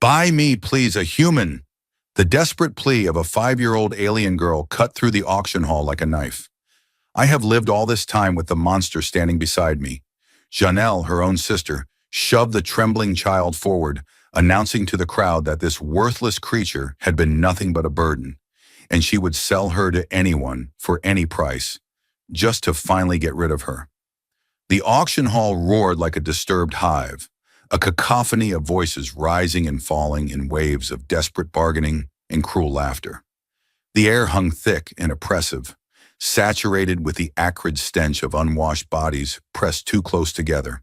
Buy me, please, a human. The desperate plea of a 5-year-old alien girl cut through the auction hall like a knife. I have lived all this time with the monster standing beside me. Janelle, her own sister, shoved the trembling child forward, announcing to the crowd that this worthless creature had been nothing but a burden, and she would sell her to anyone for any price, just to finally get rid of her. The auction hall roared like a disturbed hive, a cacophony of voices rising and falling in waves of desperate bargaining and cruel laughter. The air hung thick and oppressive, saturated with the acrid stench of unwashed bodies pressed too close together,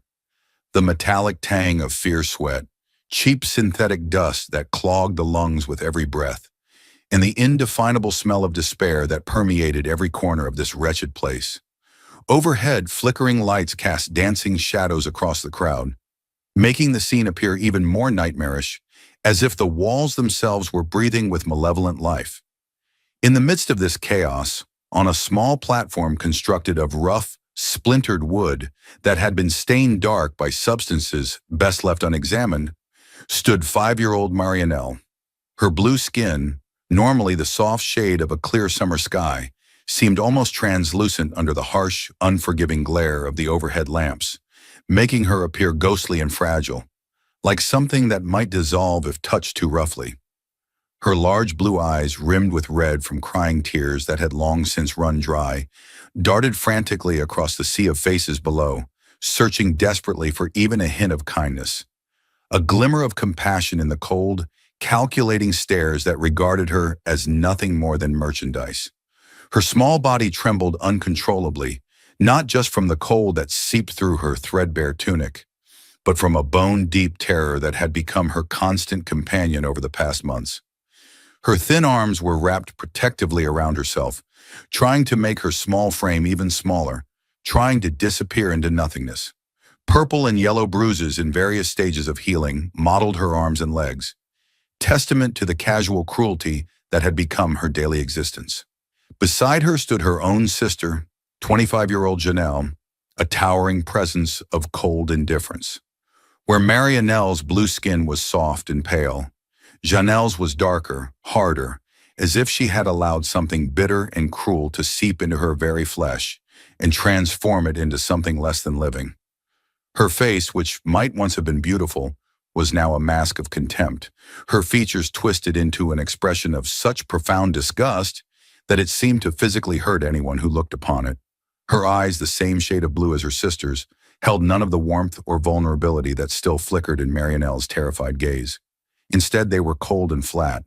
the metallic tang of fierce sweat, cheap synthetic dust that clogged the lungs with every breath, and the indefinable smell of despair that permeated every corner of this wretched place. Overhead, flickering lights cast dancing shadows across the crowd, making the scene appear even more nightmarish, as if the walls themselves were breathing with malevolent life. In the midst of this chaos, on a small platform constructed of rough, splintered wood that had been stained dark by substances best left unexamined, stood 5-year-old Marianelle. Her blue skin, normally the soft shade of a clear summer sky, seemed almost translucent under the harsh, unforgiving glare of the overhead lamps, making her appear ghostly and fragile, like something that might dissolve if touched too roughly. Her large blue eyes, rimmed with red from crying tears that had long since run dry, darted frantically across the sea of faces below, searching desperately for even a hint of kindness. A glimmer of compassion in the cold, calculating stares that regarded her as nothing more than merchandise. Her small body trembled uncontrollably, not just from the cold that seeped through her threadbare tunic, but from a bone-deep terror that had become her constant companion over the past months. Her thin arms were wrapped protectively around herself, trying to make her small frame even smaller, trying to disappear into nothingness. Purple and yellow bruises in various stages of healing mottled her arms and legs, testament to the casual cruelty that had become her daily existence. Beside her stood her own sister, 25-year-old Janelle, a towering presence of cold indifference. Where Marianelle's blue skin was soft and pale, Janelle's was darker, harder, as if she had allowed something bitter and cruel to seep into her very flesh and transform it into something less than living. Her face, which might once have been beautiful, was now a mask of contempt, her features twisted into an expression of such profound disgust that it seemed to physically hurt anyone who looked upon it. Her eyes, the same shade of blue as her sister's, held none of the warmth or vulnerability that still flickered in Marianelle's terrified gaze. Instead, they were cold and flat,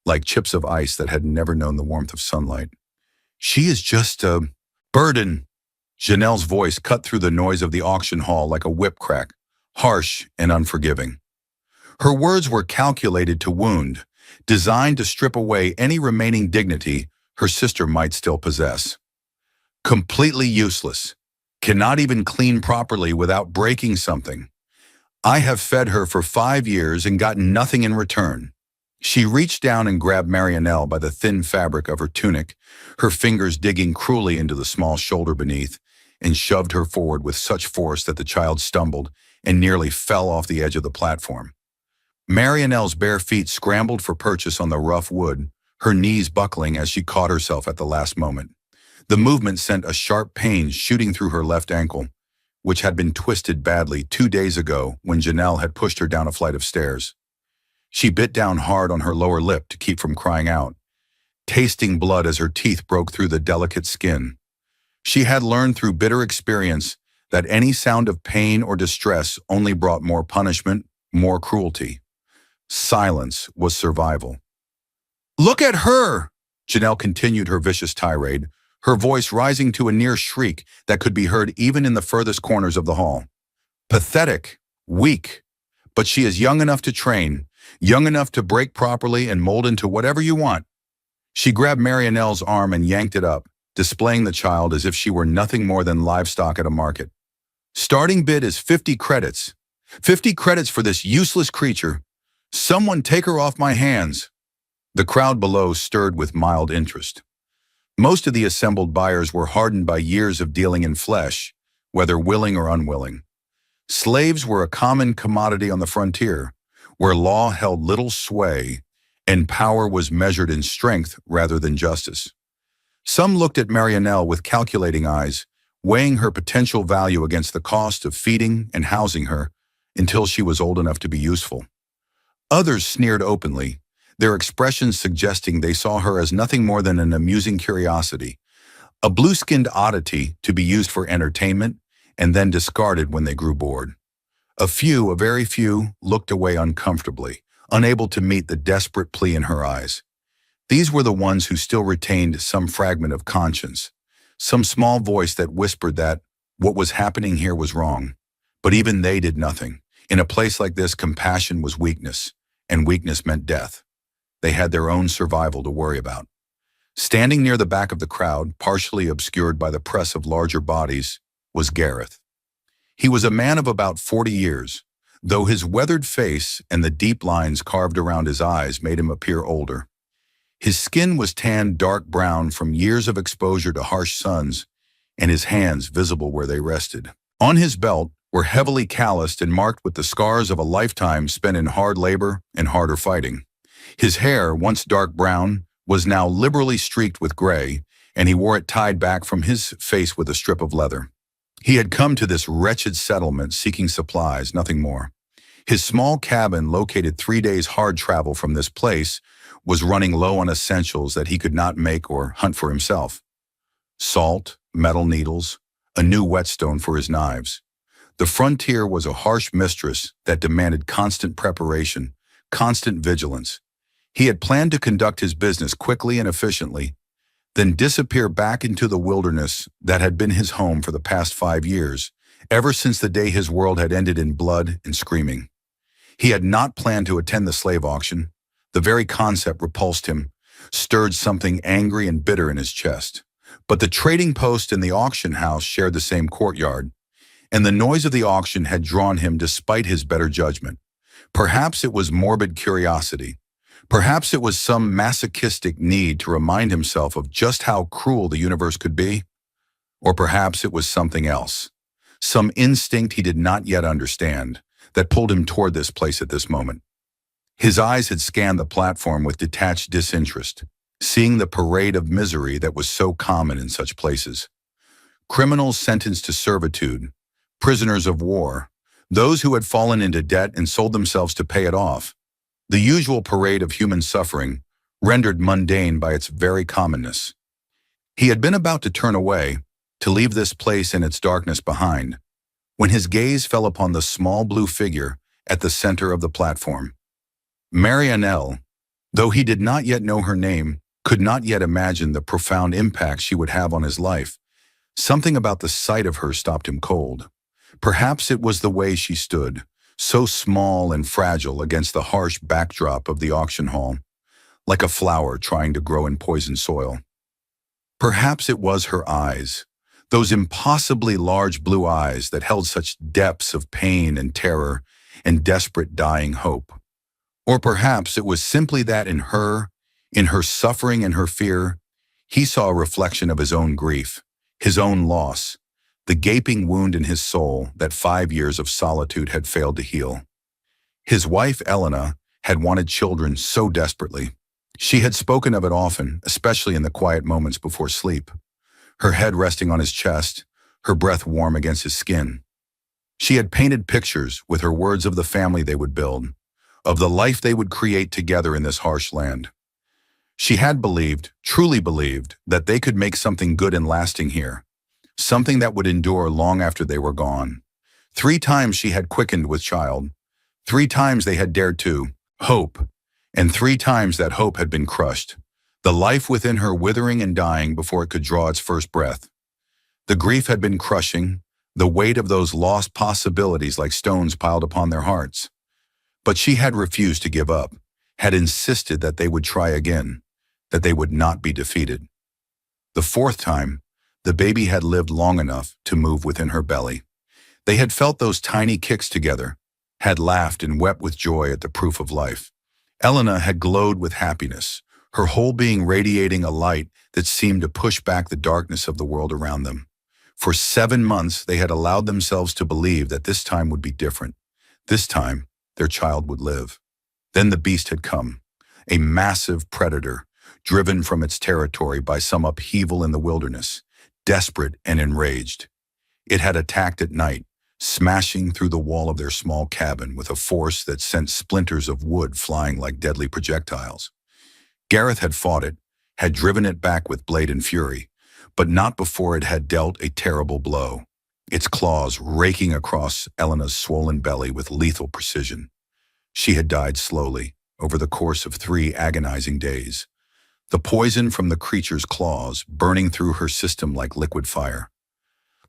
like chips of ice that had never known the warmth of sunlight. "She is just a burden." Janelle's voice cut through the noise of the auction hall like a whip crack, harsh and unforgiving. Her words were calculated to wound, designed to strip away any remaining dignity her sister might still possess. Completely useless. Cannot even clean properly without breaking something. I have fed her for 5 years and gotten nothing in return. She reached down and grabbed Marianelle by the thin fabric of her tunic, her fingers digging cruelly into the small shoulder beneath, and shoved her forward with such force that the child stumbled and nearly fell off the edge of the platform. Marianelle's bare feet scrambled for purchase on the rough wood, her knees buckling as she caught herself at the last moment. The movement sent a sharp pain shooting through her left ankle, which had been twisted badly 2 days ago when Janelle had pushed her down a flight of stairs. She bit down hard on her lower lip to keep from crying out, tasting blood as her teeth broke through the delicate skin. She had learned through bitter experience that any sound of pain or distress only brought more punishment, more cruelty. Silence was survival. "Look at her!" Janelle continued her vicious tirade, her voice rising to a near shriek that could be heard even in the furthest corners of the hall. "Pathetic, weak, but she is young enough to train, young enough to break properly and mold into whatever you want." She grabbed Marianelle's arm and yanked it up, displaying the child as if she were nothing more than livestock at a market. "Starting bid is 50 credits. 50 credits for this useless creature. Someone take her off my hands." The crowd below stirred with mild interest. Most of the assembled buyers were hardened by years of dealing in flesh, whether willing or unwilling. Slaves were a common commodity on the frontier, where law held little sway and power was measured in strength rather than justice. Some looked at Marianelle with calculating eyes, weighing her potential value against the cost of feeding and housing her until she was old enough to be useful. Others sneered openly, their expressions suggesting they saw her as nothing more than an amusing curiosity, a blue-skinned oddity to be used for entertainment and then discarded when they grew bored. A very few, looked away uncomfortably, unable to meet the desperate plea in her eyes. These were the ones who still retained some fragment of conscience, some small voice that whispered that what was happening here was wrong. But even they did nothing. In a place like this, compassion was weakness, and weakness meant death. They had their own survival to worry about. Standing near the back of the crowd, partially obscured by the press of larger bodies, was Gareth. He was a man of about 40 years, though his weathered face and the deep lines carved around his eyes made him appear older. His skin was tanned dark brown from years of exposure to harsh suns, and his hands visible where they rested. On his belt were heavily calloused and marked with the scars of a lifetime spent in hard labor and harder fighting. His hair, once dark brown, was now liberally streaked with gray, and he wore it tied back from his face with a strip of leather. He had come to this wretched settlement seeking supplies, nothing more. His small cabin, located 3 days' hard travel from this place, was running low on essentials that he could not make or hunt for himself. Salt, metal needles, a new whetstone for his knives. The frontier was a harsh mistress that demanded constant preparation, constant vigilance. He had planned to conduct his business quickly and efficiently, then disappear back into the wilderness that had been his home for the past 5 years, ever since the day his world had ended in blood and screaming. He had not planned to attend the slave auction. The very concept repulsed him, stirred something angry and bitter in his chest. But the trading post and the auction house shared the same courtyard, and the noise of the auction had drawn him despite his better judgment. Perhaps it was morbid curiosity. Perhaps it was some masochistic need to remind himself of just how cruel the universe could be. Or perhaps it was something else, some instinct he did not yet understand, that pulled him toward this place at this moment. His eyes had scanned the platform with detached disinterest, seeing the parade of misery that was so common in such places. Criminals sentenced to servitude, prisoners of war, those who had fallen into debt and sold themselves to pay it off. The usual parade of human suffering, rendered mundane by its very commonness. He had been about to turn away, to leave this place and its darkness behind, when his gaze fell upon the small blue figure at the center of the platform. Marianelle, though he did not yet know her name, could not yet imagine the profound impact she would have on his life. Something about the sight of her stopped him cold. Perhaps it was the way she stood, so small and fragile against the harsh backdrop of the auction hall, like a flower trying to grow in poisoned soil. Perhaps it was her eyes, those impossibly large blue eyes that held such depths of pain and terror and desperate dying hope. Or perhaps it was simply that in her suffering and her fear, he saw a reflection of his own grief, his own loss, the gaping wound in his soul that 5 years of solitude had failed to heal. His wife, Elena, had wanted children so desperately. She had spoken of it often, especially in the quiet moments before sleep, her head resting on his chest, her breath warm against his skin. She had painted pictures with her words of the family they would build, of the life they would create together in this harsh land. She had believed, truly believed, that they could make something good and lasting here, something that would endure long after they were gone. 3 times she had quickened with child. 3 times they had dared to hope, and 3 times that hope had been crushed, the life within her withering and dying before it could draw its first breath. The grief had been crushing, the weight of those lost possibilities like stones piled upon their hearts. But she had refused to give up, had insisted that they would try again, that they would not be defeated. The 4th time, the baby had lived long enough to move within her belly. They had felt those tiny kicks together, had laughed and wept with joy at the proof of life. Elena had glowed with happiness, her whole being radiating a light that seemed to push back the darkness of the world around them. For 7 months, they had allowed themselves to believe that this time would be different. This time, their child would live. Then the beast had come, a massive predator, driven from its territory by some upheaval in the wilderness, desperate and enraged. It had attacked at night, smashing through the wall of their small cabin with a force that sent splinters of wood flying like deadly projectiles. Gareth had fought it, had driven it back with blade and fury, but not before it had dealt a terrible blow, its claws raking across Elena's swollen belly with lethal precision. She had died slowly, over the course of 3 agonizing days, the poison from the creature's claws burning through her system like liquid fire.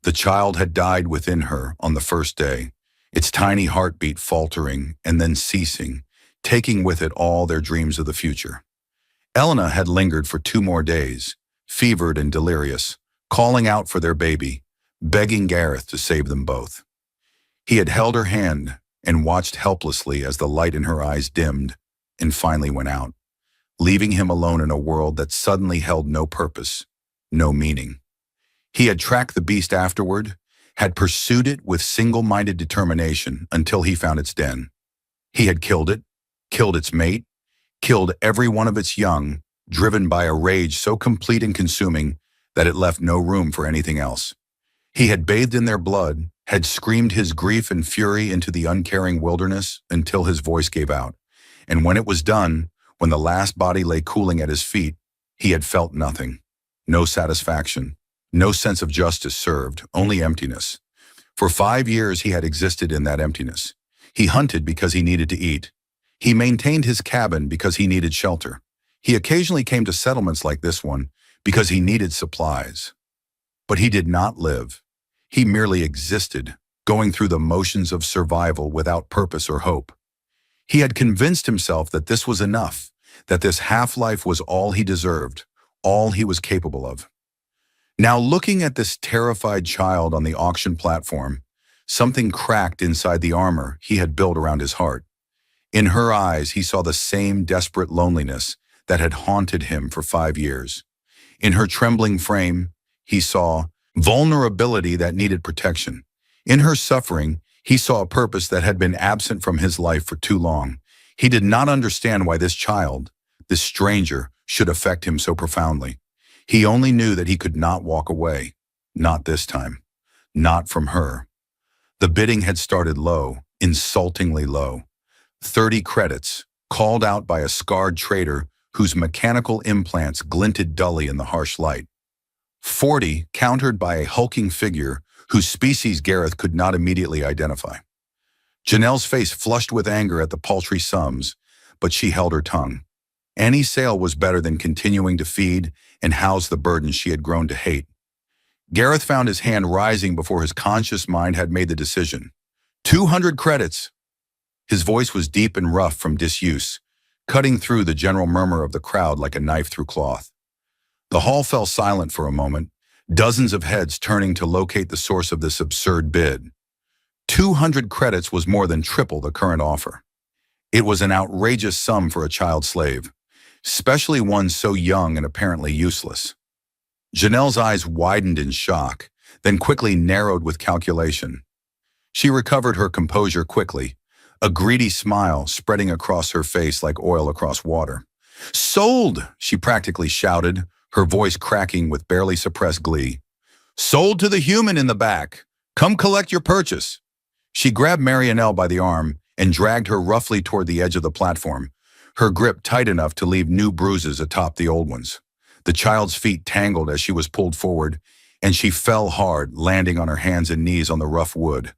The child had died within her on the first day, its tiny heartbeat faltering and then ceasing, taking with it all their dreams of the future. Elena had lingered for 2 more days, fevered and delirious, calling out for their baby, begging Gareth to save them both. He had held her hand and watched helplessly as the light in her eyes dimmed and finally went out, leaving him alone in a world that suddenly held no purpose, no meaning. He had tracked the beast afterward, had pursued it with single-minded determination until he found its den. He had killed it, killed its mate, killed every one of its young, driven by a rage so complete and consuming that it left no room for anything else. He had bathed in their blood, had screamed his grief and fury into the uncaring wilderness until his voice gave out. And when it was done, when the last body lay cooling at his feet, he had felt nothing. No satisfaction, no sense of justice served, only emptiness. For 5 years he had existed in that emptiness. He hunted because he needed to eat. He maintained his cabin because he needed shelter. He occasionally came to settlements like this one because he needed supplies. But he did not live. He merely existed, going through the motions of survival without purpose or hope. He had convinced himself that this was enough, that this half-life was all he deserved, all he was capable of. Now, looking at this terrified child on the auction platform, something cracked inside the armor he had built around his heart. In her eyes, he saw the same desperate loneliness that had haunted him for 5 years. In her trembling frame, he saw vulnerability that needed protection. In her suffering, he saw a purpose that had been absent from his life for too long. He did not understand why this child, this stranger, should affect him so profoundly. He only knew that he could not walk away. Not this time. Not from her. The bidding had started low, insultingly low. 30 credits, called out by a scarred trader whose mechanical implants glinted dully in the harsh light. 40, countered by a hulking figure whose species Gareth could not immediately identify. Janelle's face flushed with anger at the paltry sums, but she held her tongue. Any sale was better than continuing to feed and house the burden she had grown to hate. Gareth found his hand rising before his conscious mind had made the decision. 200 credits! His voice was deep and rough from disuse, cutting through the general murmur of the crowd like a knife through cloth. The hall fell silent for a moment, dozens of heads turning to locate the source of this absurd bid. 200 credits was more than triple the current offer. It was an outrageous sum for a child slave, especially one so young and apparently useless. Janelle's eyes widened in shock, then quickly narrowed with calculation. She recovered her composure quickly, a greedy smile spreading across her face like oil across water. "Sold!" she practically shouted, her voice cracking with barely suppressed glee. "Sold to the human in the back! Come collect your purchase!" She grabbed Marianelle by the arm and dragged her roughly toward the edge of the platform, her grip tight enough to leave new bruises atop the old ones. The child's feet tangled as she was pulled forward, and she fell hard, landing on her hands and knees on the rough wood.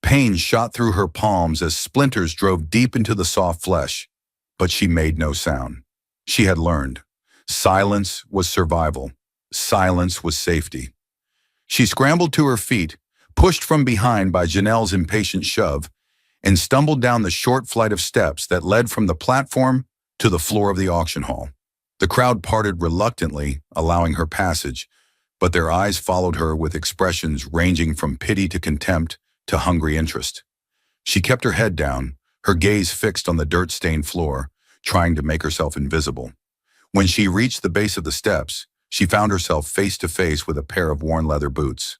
Pain shot through her palms as splinters drove deep into the soft flesh, but she made no sound. She had learned. Silence was survival. Silence was safety. She scrambled to her feet, pushed from behind by Janelle's impatient shove, and stumbled down the short flight of steps that led from the platform to the floor of the auction hall. The crowd parted reluctantly, allowing her passage, but their eyes followed her with expressions ranging from pity to contempt to hungry interest. She kept her head down, her gaze fixed on the dirt-stained floor, trying to make herself invisible. When she reached the base of the steps, she found herself face to face with a pair of worn leather boots.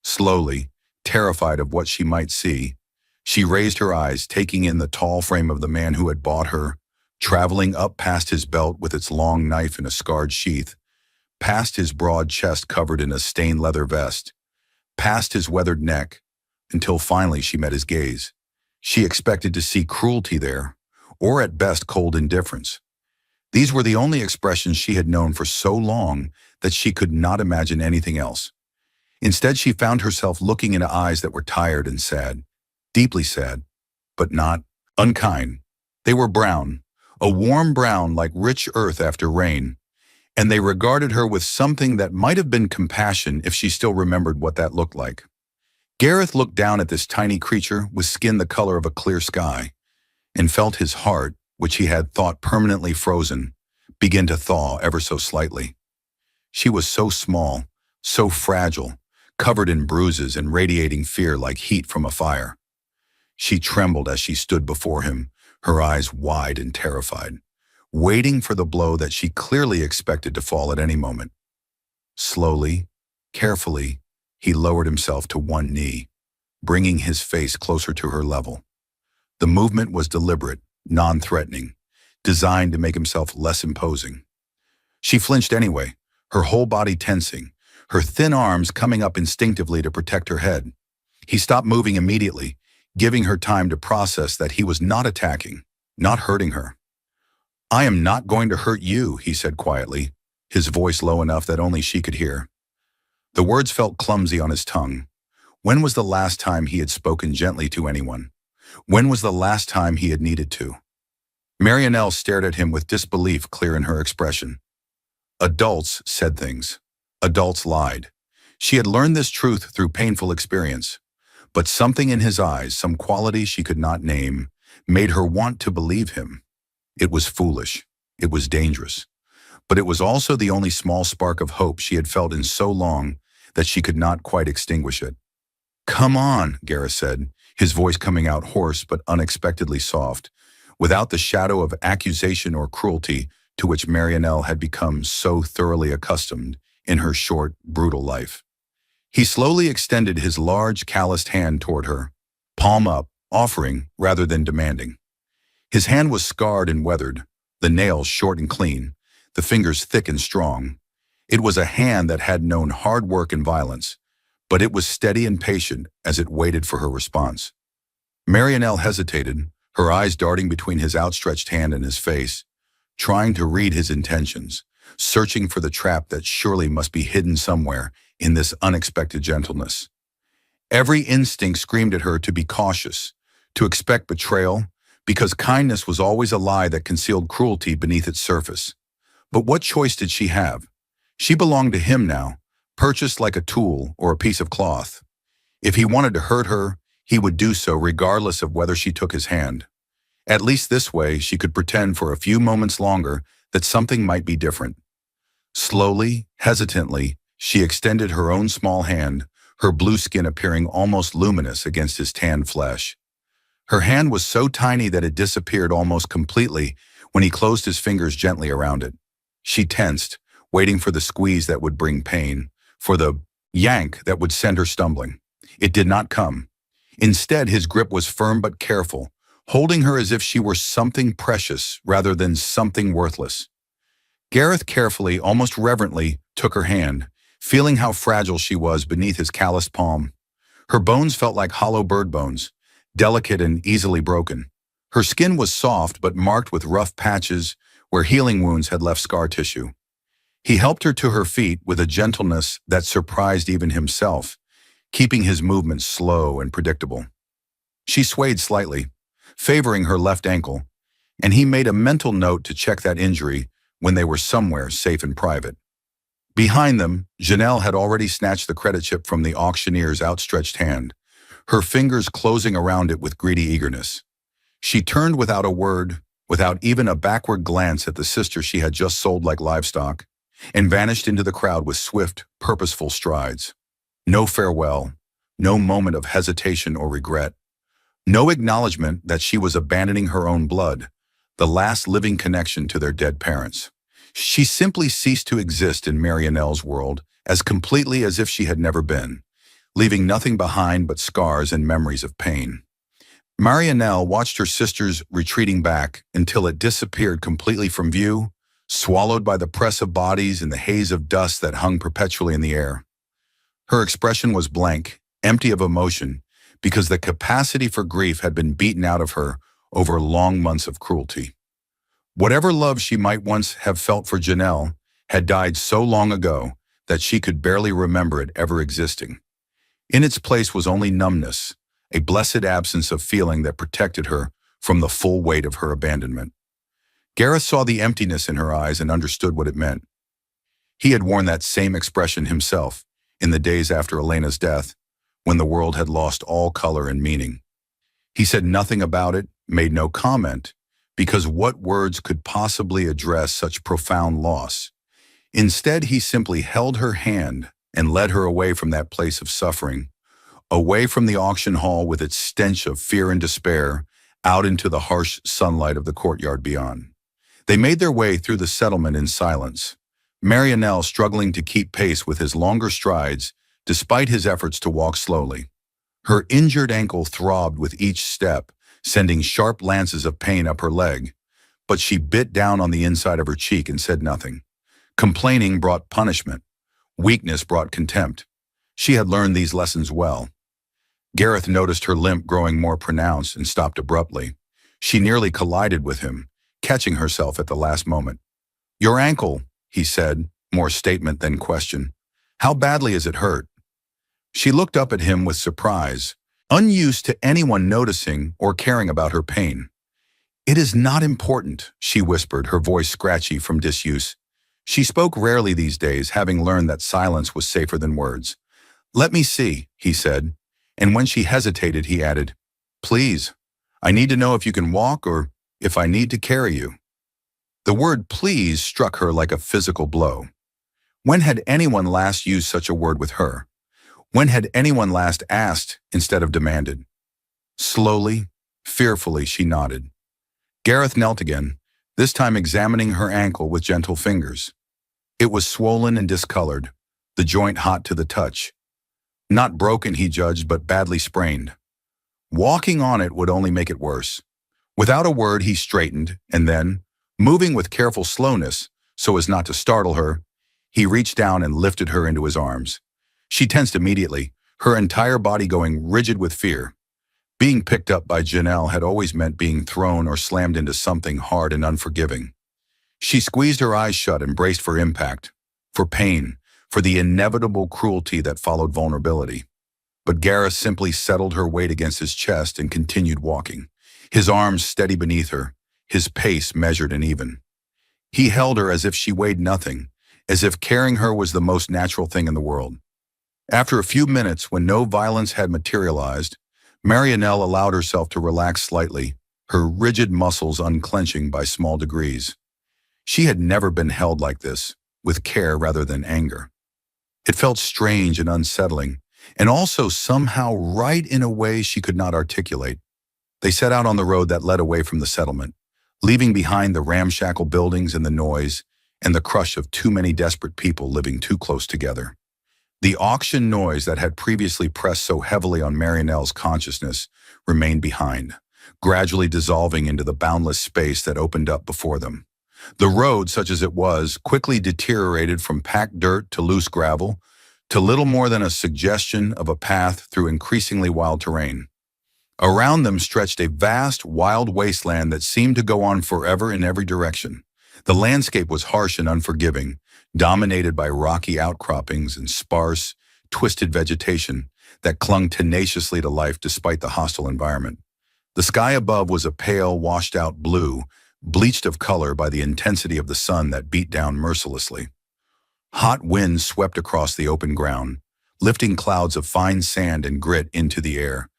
Slowly, terrified of what she might see, She raised her eyes, taking in the tall frame of the man who had bought her, traveling up past his belt with its long knife in a scarred sheath, past his broad chest covered in a stained leather vest, past his weathered neck, until finally she met his gaze. She expected to see cruelty there, or at best cold indifference. These were the only expressions she had known for so long that she could not imagine anything else. Instead, she found herself looking into eyes that were tired and sad, deeply sad, but not unkind. They were brown, a warm brown like rich earth after rain, and they regarded her with something that might have been compassion if she still remembered what that looked like. Gareth looked down at this tiny creature with skin the color of a clear sky and felt his heart, which he had thought permanently frozen, begin to thaw ever so slightly. She was so small, so fragile, covered in bruises and radiating fear like heat from a fire. She trembled as she stood before him, her eyes wide and terrified, waiting for the blow that she clearly expected to fall at any moment. Slowly, carefully, he lowered himself to one knee, bringing his face closer to her level. The movement was deliberate, non-threatening, designed to make himself less imposing. She flinched anyway, her whole body tensing, her thin arms coming up instinctively to protect her head. He stopped moving immediately, giving her time to process that he was not attacking, not hurting her. "I am not going to hurt you," he said quietly, his voice low enough that only she could hear. The words felt clumsy on his tongue. When was the last time he had spoken gently to anyone? When was the last time he had needed to? Marianelle stared at him with disbelief clear in her expression. Adults said things. Adults lied. She had learned this truth through painful experience. But something in his eyes, some quality she could not name, made her want to believe him. It was foolish. It was dangerous. But it was also the only small spark of hope she had felt in so long that she could not quite extinguish it. "Come on," Gareth said, his voice coming out hoarse but unexpectedly soft, without the shadow of accusation or cruelty to which Marianelle had become so thoroughly accustomed in her short, brutal life. He slowly extended his large, calloused hand toward her, palm up, offering rather than demanding. His hand was scarred and weathered, the nails short and clean, the fingers thick and strong. It was a hand that had known hard work and violence, but it was steady and patient as it waited for her response. Marianelle hesitated, her eyes darting between his outstretched hand and his face, trying to read his intentions, searching for the trap that surely must be hidden somewhere in this unexpected gentleness. Every instinct screamed at her to be cautious, to expect betrayal, because kindness was always a lie that concealed cruelty beneath its surface. But what choice did she have? She belonged to him now, purchased like a tool or a piece of cloth. If he wanted to hurt her, he would do so regardless of whether she took his hand. At least this way, she could pretend for a few moments longer that something might be different. Slowly, hesitantly, she extended her own small hand, her blue skin appearing almost luminous against his tanned flesh. Her hand was so tiny that it disappeared almost completely when he closed his fingers gently around it. She tensed, waiting for the squeeze that would bring pain, for the yank that would send her stumbling. It did not come. Instead, his grip was firm but careful, holding her as if she were something precious rather than something worthless. Gareth carefully, almost reverently, took her hand, feeling how fragile she was beneath his calloused palm. Her bones felt like hollow bird bones, delicate and easily broken. Her skin was soft but marked with rough patches where healing wounds had left scar tissue. He helped her to her feet with a gentleness that surprised even himself, keeping his movements slow and predictable. She swayed slightly, favoring her left ankle, and he made a mental note to check that injury when they were somewhere safe and private. Behind them, Janelle had already snatched the credit chip from the auctioneer's outstretched hand, her fingers closing around it with greedy eagerness. She turned without a word, without even a backward glance at the sister she had just sold like livestock, and vanished into the crowd with swift, purposeful strides. No farewell, no moment of hesitation or regret, no acknowledgement that she was abandoning her own blood, the last living connection to their dead parents. She simply ceased to exist in Marianelle's world as completely as if she had never been, leaving nothing behind but scars and memories of pain. Marianelle watched her sisters retreating back until it disappeared completely from view, swallowed by the press of bodies and the haze of dust that hung perpetually in the air. Her expression was blank, empty of emotion, because the capacity for grief had been beaten out of her over long months of cruelty. Whatever love she might once have felt for Janelle had died so long ago that she could barely remember it ever existing. In its place was only numbness, a blessed absence of feeling that protected her from the full weight of her abandonment. Gareth saw the emptiness in her eyes and understood what it meant. He had worn that same expression himself in the days after Elena's death, when the world had lost all color and meaning. He said nothing about it, made no comment, because what words could possibly address such profound loss? Instead, he simply held her hand and led her away from that place of suffering, away from the auction hall with its stench of fear and despair, out into the harsh sunlight of the courtyard beyond. They made their way through the settlement in silence, Marianelle struggling to keep pace with his longer strides despite his efforts to walk slowly. Her injured ankle throbbed with each step, sending sharp lances of pain up her leg, but she bit down on the inside of her cheek and said nothing. Complaining brought punishment. Weakness brought contempt. She had learned these lessons well. Gareth noticed her limp growing more pronounced and stopped abruptly. She nearly collided with him, catching herself at the last moment. "Your ankle," he said, more statement than question. "How badly is it hurt?" She looked up at him with surprise, unused to anyone noticing or caring about her pain. "It is not important," she whispered, her voice scratchy from disuse. She spoke rarely these days, having learned that silence was safer than words. "Let me see," he said, and when she hesitated, he added, "Please, I need to know if you can walk or if I need to carry you." The word "please" struck her like a physical blow. When had anyone last used such a word with her? When had anyone last asked instead of demanded? Slowly, fearfully, she nodded. Gareth knelt again, this time examining her ankle with gentle fingers. It was swollen and discolored, the joint hot to the touch. Not broken, he judged, but badly sprained. Walking on it would only make it worse. Without a word, he straightened, and then, moving with careful slowness so as not to startle her, he reached down and lifted her into his arms. She tensed immediately, her entire body going rigid with fear. Being picked up by Janelle had always meant being thrown or slammed into something hard and unforgiving. She squeezed her eyes shut and braced for impact, for pain, for the inevitable cruelty that followed vulnerability. But Gareth simply settled her weight against his chest and continued walking, his arms steady beneath her, his pace measured and even. He held her as if she weighed nothing, as if carrying her was the most natural thing in the world. After a few minutes, when no violence had materialized, Marianelle allowed herself to relax slightly, her rigid muscles unclenching by small degrees. She had never been held like this, with care rather than anger. It felt strange and unsettling, and also somehow right in a way she could not articulate. They set out on the road that led away from the settlement, leaving behind the ramshackle buildings and the noise and the crush of too many desperate people living too close together. The auction noise that had previously pressed so heavily on Marianelle's consciousness remained behind, gradually dissolving into the boundless space that opened up before them. The road, such as it was, quickly deteriorated from packed dirt to loose gravel, to little more than a suggestion of a path through increasingly wild terrain. Around them stretched a vast, wild wasteland that seemed to go on forever in every direction. The landscape was harsh and unforgiving, dominated by rocky outcroppings and sparse, twisted vegetation that clung tenaciously to life despite the hostile environment. The sky above was a pale, washed-out blue, bleached of color by the intensity of the sun that beat down mercilessly. Hot winds swept across the open ground, lifting clouds of fine sand and grit into the air,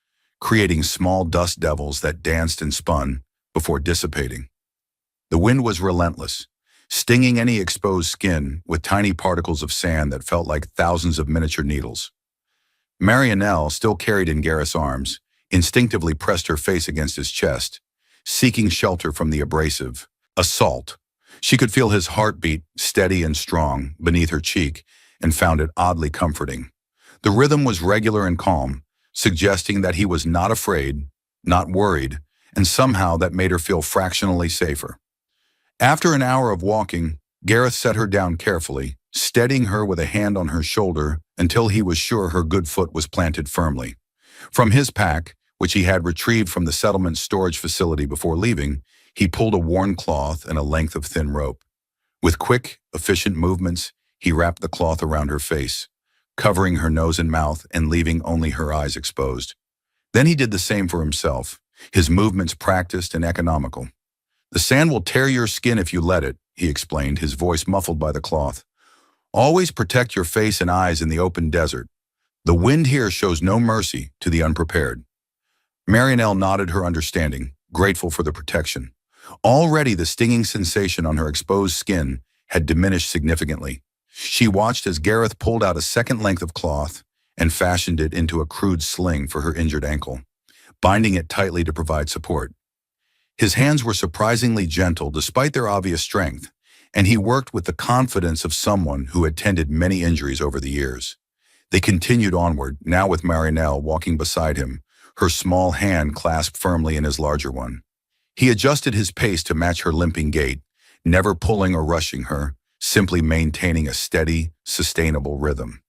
creating small dust devils that danced and spun before dissipating. The wind was relentless, stinging any exposed skin with tiny particles of sand that felt like thousands of miniature needles. Marianelle, still carried in Gareth's arms, instinctively pressed her face against his chest, seeking shelter from the abrasive assault. She could feel his heartbeat, steady and strong, beneath her cheek, and found it oddly comforting. The rhythm was regular and calm, suggesting that he was not afraid, not worried, and somehow that made her feel fractionally safer. After an hour of walking, Gareth set her down carefully, steadying her with a hand on her shoulder until he was sure her good foot was planted firmly. From his pack, which he had retrieved from the settlement's storage facility before leaving, he pulled a worn cloth and a length of thin rope. With quick, efficient movements, he wrapped the cloth around her face, covering her nose and mouth and leaving only her eyes exposed. Then he did the same for himself, his movements practiced and economical. "The sand will tear your skin if you let it," he explained, his voice muffled by the cloth. "Always protect your face and eyes in the open desert. The wind here shows no mercy to the unprepared." Marianelle nodded her understanding, grateful for the protection. Already the stinging sensation on her exposed skin had diminished significantly. She watched as Gareth pulled out a second length of cloth and fashioned it into a crude sling for her injured ankle, binding it tightly to provide support. His hands were surprisingly gentle despite their obvious strength, and he worked with the confidence of someone who had tended many injuries over the years. They continued onward, now with Marianelle walking beside him, her small hand clasped firmly in his larger one. He adjusted his pace to match her limping gait, never pulling or rushing her, simply maintaining a steady, sustainable rhythm.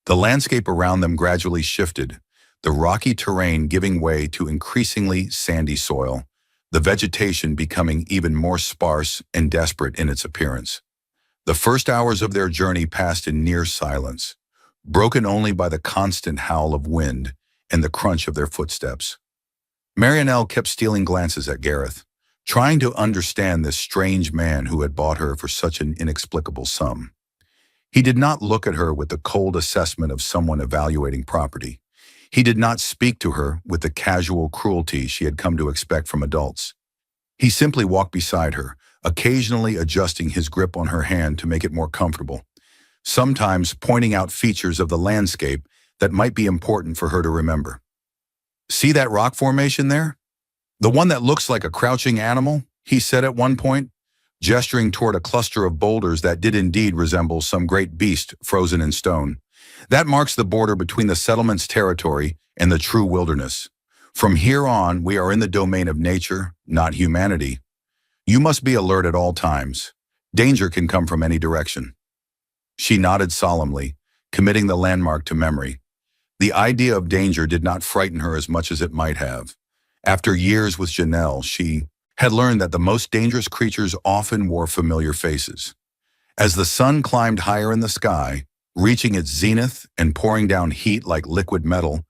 The landscape around them gradually shifted, the rocky terrain giving way to increasingly sandy soil, the vegetation becoming even more sparse and desperate in its appearance. The first hours of their journey passed in near silence, broken only by the constant howl of wind and the crunch of their footsteps. Marianelle kept stealing glances at Gareth, trying to understand this strange man who had bought her for such an inexplicable sum. He did not look at her with the cold assessment of someone evaluating property. He did not speak to her with the casual cruelty she had come to expect from adults. He simply walked beside her, occasionally adjusting his grip on her hand to make it more comfortable, sometimes pointing out features of the landscape that might be important for her to remember. "See that rock formation there? The one that looks like a crouching animal?" he said at one point, gesturing toward a cluster of boulders that did indeed resemble some great beast frozen in stone. "That marks the border between the settlement's territory and the true wilderness. From here on, we are in the domain of nature, not humanity. You must be alert at all times. Danger can come from any direction." She nodded solemnly, committing the landmark to memory. The idea of danger did not frighten her as much as it might have. After years with Janelle, she had learned that the most dangerous creatures often wore familiar faces. As the sun climbed higher in the sky, reaching its zenith and pouring down heat like liquid metal,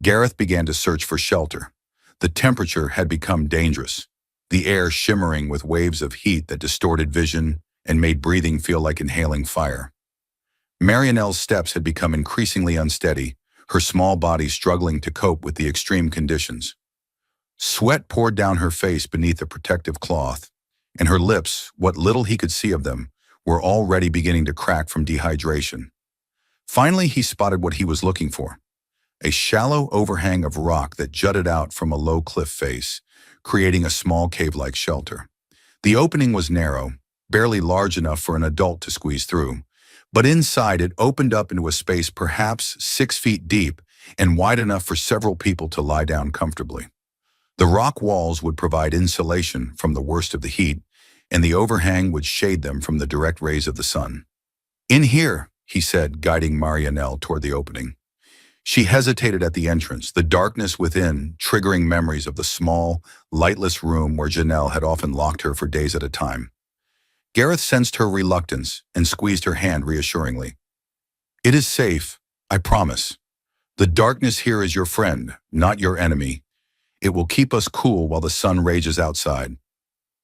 Gareth began to search for shelter. The temperature had become dangerous, the air shimmering with waves of heat that distorted vision and made breathing feel like inhaling fire. Marianelle's steps had become increasingly unsteady, her small body struggling to cope with the extreme conditions. Sweat poured down her face beneath the protective cloth, and her lips, what little he could see of them, were already beginning to crack from dehydration. Finally, he spotted what he was looking for, a shallow overhang of rock that jutted out from a low cliff face, creating a small cave-like shelter. The opening was narrow, barely large enough for an adult to squeeze through, but inside it opened up into a space perhaps 6 feet deep and wide enough for several people to lie down comfortably. The rock walls would provide insulation from the worst of the heat, and the overhang would shade them from the direct rays of the sun. "In here," he said, guiding Marianelle toward the opening. She hesitated at the entrance, the darkness within triggering memories of the small, lightless room where Janelle had often locked her for days at a time. Gareth sensed her reluctance and squeezed her hand reassuringly. "It is safe, I promise. The darkness here is your friend, not your enemy. It will keep us cool while the sun rages outside."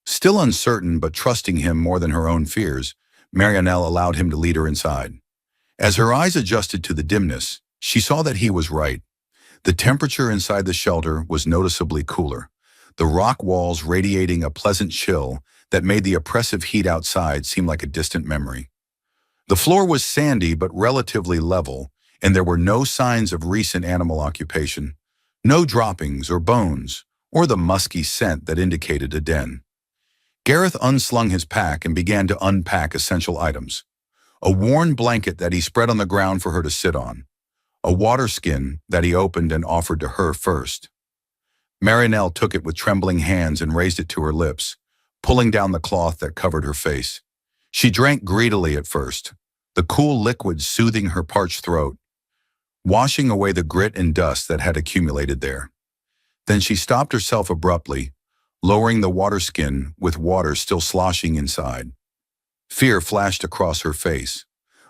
Still uncertain but trusting him more than her own fears, Marianelle allowed him to lead her inside. As her eyes adjusted to the dimness, she saw that he was right. The temperature inside the shelter was noticeably cooler, the rock walls radiating a pleasant chill that made the oppressive heat outside seem like a distant memory. The floor was sandy but relatively level, and there were no signs of recent animal occupation, no droppings or bones, or the musky scent that indicated a den. Gareth unslung his pack and began to unpack essential items. A worn blanket that he spread on the ground for her to sit on, a water skin that he opened and offered to her first. Marinelle took it with trembling hands and raised it to her lips, pulling down the cloth that covered her face. She drank greedily at first, the cool liquid soothing her parched throat, washing away the grit and dust that had accumulated there. Then she stopped herself abruptly, lowering the water skin with water still sloshing inside. Fear flashed across her face,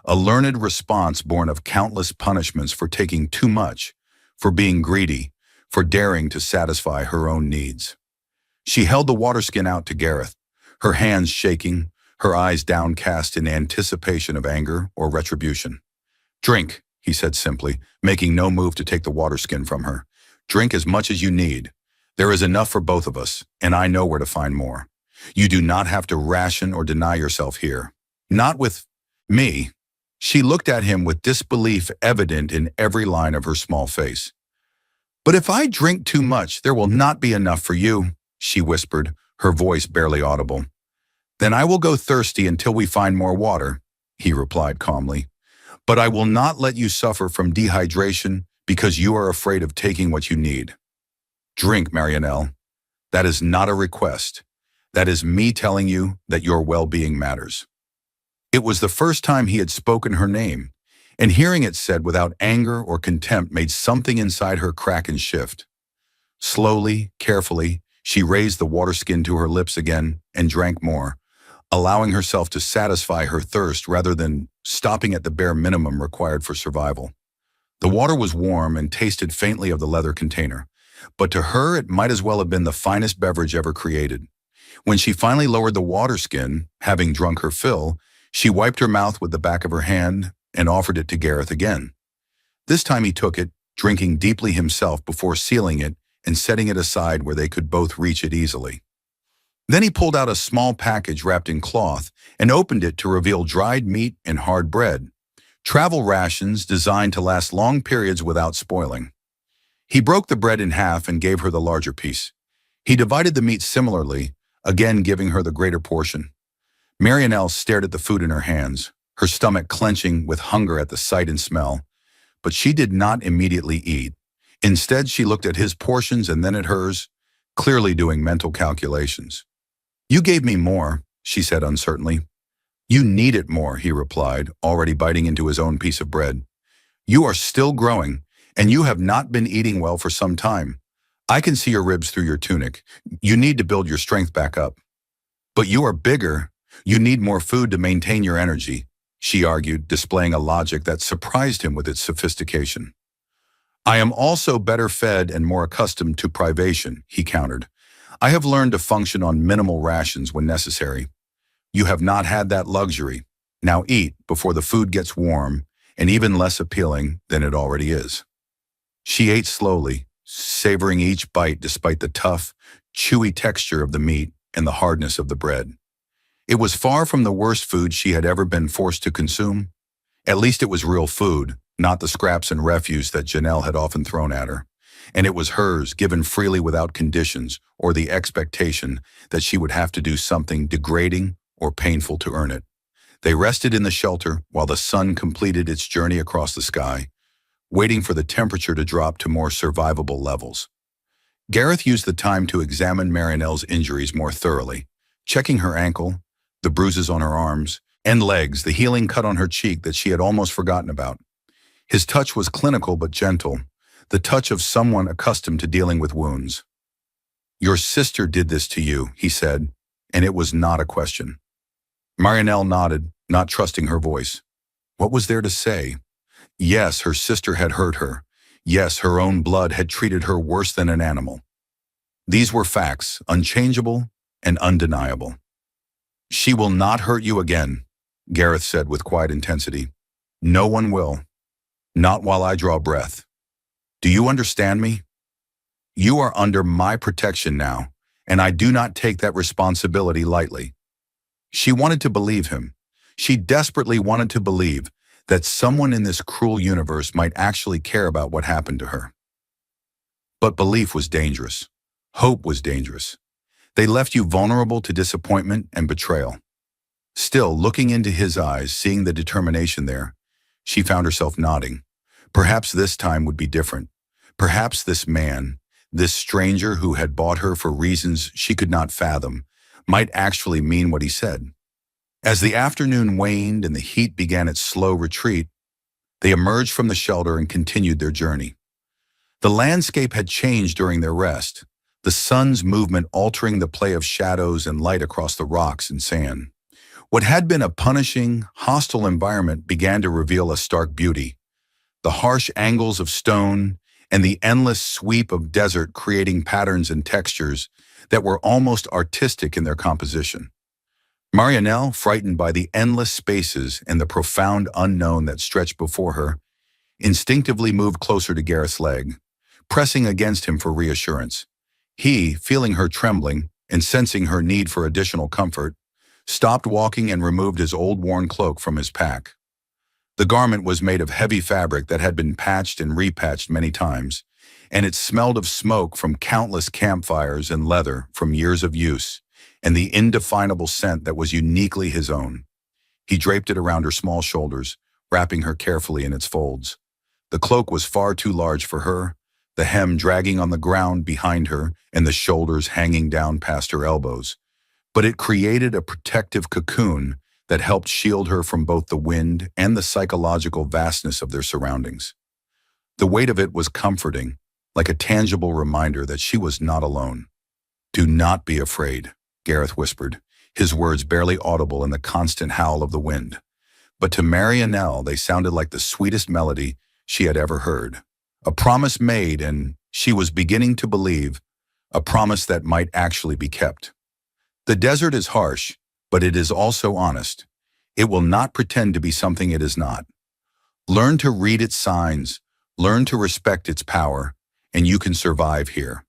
a learned response born of countless punishments for taking too much, for being greedy, for daring to satisfy her own needs. She held the water skin out to Gareth, her hands shaking, her eyes downcast in anticipation of anger or retribution. "Drink," he said simply, making no move to take the water skin from her. "Drink as much as you need. There is enough for both of us, and I know where to find more. You do not have to ration or deny yourself here. Not with me." She looked at him with disbelief evident in every line of her small face. "But if I drink too much, there will not be enough for you," she whispered, her voice barely audible. "Then I will go thirsty until we find more water," he replied calmly. "But I will not let you suffer from dehydration because you are afraid of taking what you need. Drink, Marianelle. That is not a request. That is me telling you that your well-being matters." It was the first time he had spoken her name, and hearing it said without anger or contempt made something inside her crack and shift. Slowly, carefully, she raised the water skin to her lips again and drank more, allowing herself to satisfy her thirst rather than stopping at the bare minimum required for survival. The water was warm and tasted faintly of the leather container, but to her it might as well have been the finest beverage ever created. When she finally lowered the water skin, having drunk her fill, she wiped her mouth with the back of her hand and offered it to Gareth again. This time he took it, drinking deeply himself before sealing it and setting it aside where they could both reach it easily. Then he pulled out a small package wrapped in cloth and opened it to reveal dried meat and hard bread, travel rations designed to last long periods without spoiling. He broke the bread in half and gave her the larger piece. He divided the meat similarly, again giving her the greater portion. Marianelle stared at the food in her hands, her stomach clenching with hunger at the sight and smell, but she did not immediately eat. Instead, she looked at his portions and then at hers, clearly doing mental calculations. "You gave me more," she said uncertainly. "You need it more," he replied, already biting into his own piece of bread. "You are still growing, and you have not been eating well for some time. I can see your ribs through your tunic. You need to build your strength back up. But you are bigger. You need more food to maintain your energy," she argued, displaying a logic that surprised him with its sophistication. "I am also better fed and more accustomed to privation," he countered. "I have learned to function on minimal rations when necessary. You have not had that luxury. Now eat before the food gets warm and even less appealing than it already is." She ate slowly, savoring each bite despite the tough, chewy texture of the meat and the hardness of the bread. It was far from the worst food she had ever been forced to consume. At least it was real food, not the scraps and refuse that Janelle had often thrown at her. And it was hers, given freely without conditions or the expectation that she would have to do something degrading or painful to earn it. They rested in the shelter while the sun completed its journey across the sky, waiting for the temperature to drop to more survivable levels. Gareth used the time to examine Marinelle's injuries more thoroughly, checking her ankle, the bruises on her arms and legs, the healing cut on her cheek that she had almost forgotten about. His touch was clinical but gentle, the touch of someone accustomed to dealing with wounds. "Your sister did this to you," he said, and it was not a question. Marinelle nodded, not trusting her voice. What was there to say? Yes, her sister had hurt her. Yes, her own blood had treated her worse than an animal. These were facts, unchangeable and undeniable. "She will not hurt you again," Gareth said with quiet intensity. "No one will. Not while I draw breath. Do you understand me? You are under my protection now, and I do not take that responsibility lightly." She wanted to believe him. She desperately wanted to believe that someone in this cruel universe might actually care about what happened to her. But belief was dangerous. Hope was dangerous. They left you vulnerable to disappointment and betrayal. Still, looking into his eyes, seeing the determination there, she found herself nodding. Perhaps this time would be different. Perhaps this man, This stranger who had bought her for reasons she could not fathom might actually mean what he said. As the afternoon waned and the heat began its slow retreat, they emerged from the shelter and continued their journey. The landscape had changed during their rest, the sun's movement altering the play of shadows and light across the rocks and sand. What had been a punishing, hostile environment began to reveal a stark beauty. The harsh angles of stone and the endless sweep of desert creating patterns and textures that were almost artistic in their composition. Marianelle, frightened by the endless spaces and the profound unknown that stretched before her, instinctively moved closer to Gareth's leg, pressing against him for reassurance. He, feeling her trembling and sensing her need for additional comfort, stopped walking and removed his old worn cloak from his pack. The garment was made of heavy fabric that had been patched and repatched many times, and it smelled of smoke from countless campfires and leather from years of use, and the indefinable scent that was uniquely his own. He draped it around her small shoulders, wrapping her carefully in its folds. The cloak was far too large for her, the hem dragging on the ground behind her and the shoulders hanging down past her elbows. But it created a protective cocoon that helped shield her from both the wind and the psychological vastness of their surroundings. The weight of it was comforting, like a tangible reminder that she was not alone. "Do not be afraid," Gareth whispered, his words barely audible in the constant howl of the wind. But to Marianelle they sounded like the sweetest melody she had ever heard. A promise made, and she was beginning to believe, a promise that might actually be kept. The desert is harsh, but it is also honest. It will not pretend to be something it is not. Learn to read its signs, learn to respect its power, and you can survive here.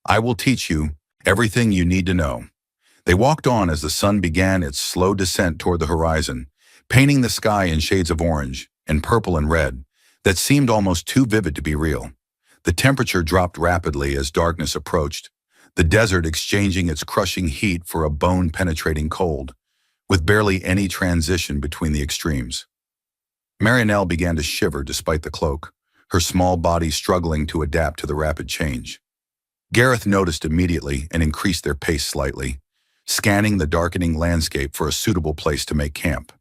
I will teach you everything you need to know. They walked on as the sun began its slow descent toward the horizon, painting the sky in shades of orange and purple and red that seemed almost too vivid to be real. The temperature dropped rapidly as darkness approached, the desert exchanging its crushing heat for a bone-penetrating cold, with barely any transition between the extremes. Marianelle began to shiver despite the cloak, her small body struggling to adapt to the rapid change. Gareth noticed immediately and increased their pace slightly, scanning the darkening landscape for a suitable place to make camp.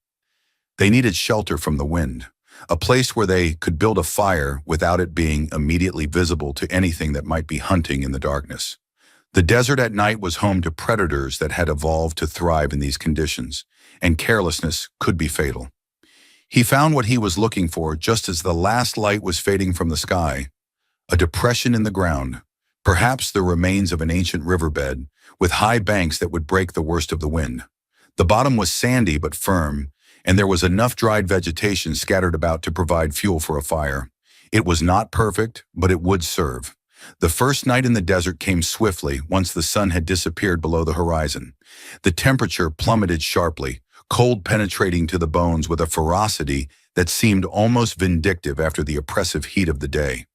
They needed shelter from the wind, a place where they could build a fire without it being immediately visible to anything that might be hunting in the darkness. The desert at night was home to predators that had evolved to thrive in these conditions, and carelessness could be fatal. He found what he was looking for just as the last light was fading from the sky, a depression in the ground, perhaps the remains of an ancient riverbed, with high banks that would break the worst of the wind. The bottom was sandy but firm, and there was enough dried vegetation scattered about to provide fuel for a fire. It was not perfect, but it would serve. The first night in the desert came swiftly once the sun had disappeared below the horizon. The temperature plummeted sharply, cold penetrating to the bones with a ferocity that seemed almost vindictive after the oppressive heat of the day.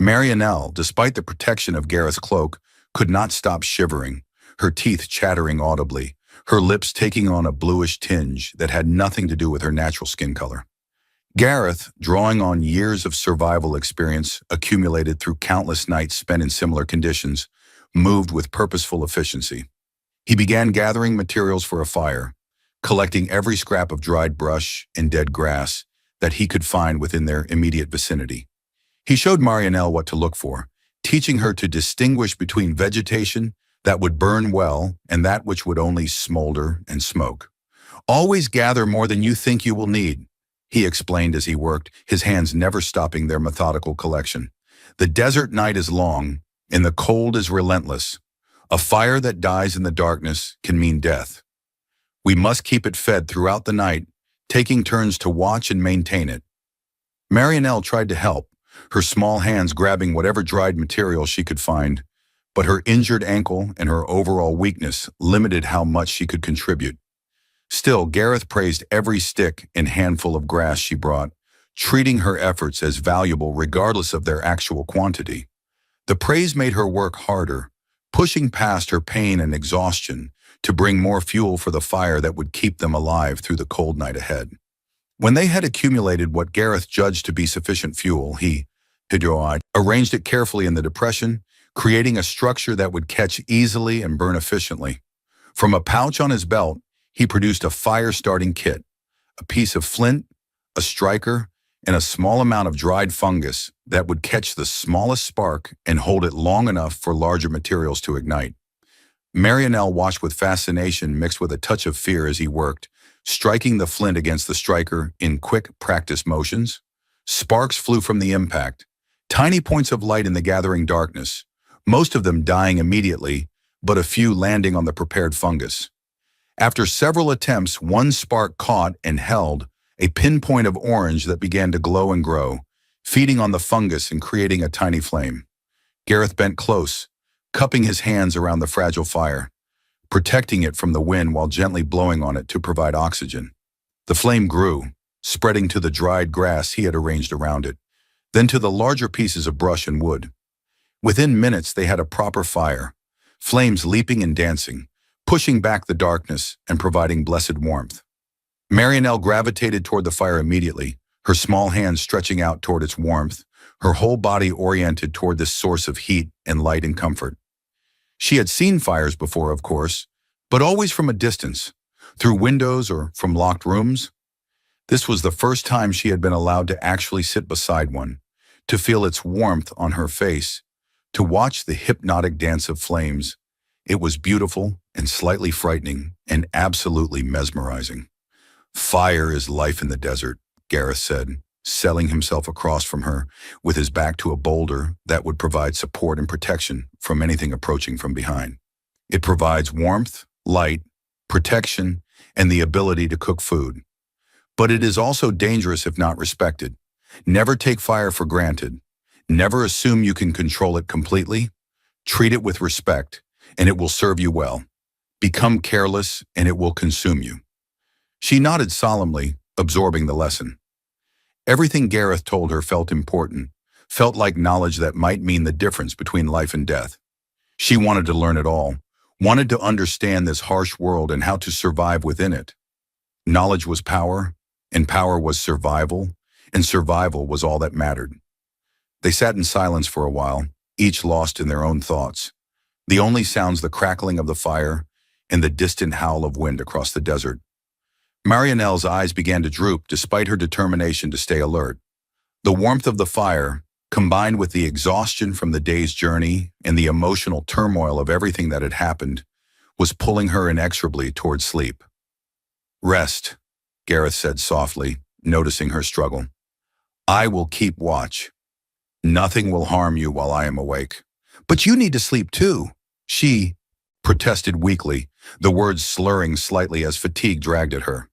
Marianelle, despite the protection of Gareth's cloak, could not stop shivering, her teeth chattering audibly, her lips taking on a bluish tinge that had nothing to do with her natural skin color. Gareth, drawing on years of survival experience accumulated through countless nights spent in similar conditions, moved with purposeful efficiency. He began gathering materials for a fire, collecting every scrap of dried brush and dead grass that he could find within their immediate vicinity. He showed Marianelle what to look for, teaching her to distinguish between vegetation that would burn well and that which would only smolder and smoke. "Always gather more than you think you will need," he explained as he worked, his hands never stopping their methodical collection. "The desert night is long, and the cold is relentless. A fire that dies in the darkness can mean death. We must keep it fed throughout the night, taking turns to watch and maintain it." Marianelle tried to help, her small hands grabbing whatever dried material she could find, but her injured ankle and her overall weakness limited how much she could contribute. Still, Gareth praised every stick and handful of grass she brought, treating her efforts as valuable regardless of their actual quantity. The praise made her work harder, pushing past her pain and exhaustion to bring more fuel for the fire that would keep them alive through the cold night ahead. When they had accumulated what Gareth judged to be sufficient fuel, he arranged it carefully in the depression, creating a structure that would catch easily and burn efficiently. From a pouch on his belt, he produced a fire-starting kit, a piece of flint, a striker, and a small amount of dried fungus that would catch the smallest spark and hold it long enough for larger materials to ignite. Marianelle watched with fascination mixed with a touch of fear as he worked, striking the flint against the striker in quick practice motions. Sparks flew from the impact, tiny points of light in the gathering darkness, most of them dying immediately, but a few landing on the prepared fungus. After several attempts, one spark caught and held a pinpoint of orange that began to glow and grow, feeding on the fungus and creating a tiny flame. Gareth bent close, cupping his hands around the fragile fire, protecting it from the wind while gently blowing on it to provide oxygen. The flame grew, spreading to the dried grass he had arranged around it, then to the larger pieces of brush and wood. Within minutes, they had a proper fire, flames leaping and dancing, pushing back the darkness and providing blessed warmth. Marianelle gravitated toward the fire immediately, her small hands stretching out toward its warmth, her whole body oriented toward this source of heat and light and comfort. She had seen fires before, of course, but always from a distance, through windows or from locked rooms. This was the first time she had been allowed to actually sit beside one, to feel its warmth on her face, to watch the hypnotic dance of flames. It was beautiful and slightly frightening and absolutely mesmerizing. "Fire is life in the desert," Gareth said, settling himself across from her with his back to a boulder that would provide support and protection from anything approaching from behind. "It provides warmth, light, protection, and the ability to cook food. But it is also dangerous if not respected. Never take fire for granted. Never assume you can control it completely. Treat it with respect, and it will serve you well. Become careless, and it will consume you." She nodded solemnly, absorbing the lesson. Everything Gareth told her felt important, felt like knowledge that might mean the difference between life and death. She wanted to learn it all, wanted to understand this harsh world and how to survive within it. Knowledge was power, and power was survival, and survival was all that mattered. They sat in silence for a while, each lost in their own thoughts. The only sounds the crackling of the fire and the distant howl of wind across the desert. Marianelle's eyes began to droop despite her determination to stay alert. The warmth of the fire, combined with the exhaustion from the day's journey and the emotional turmoil of everything that had happened, was pulling her inexorably towards sleep. "Rest," Gareth said softly, noticing her struggle. "I will keep watch. Nothing will harm you while I am awake." "But you need to sleep too," she protested weakly, the words slurring slightly as fatigue dragged at her.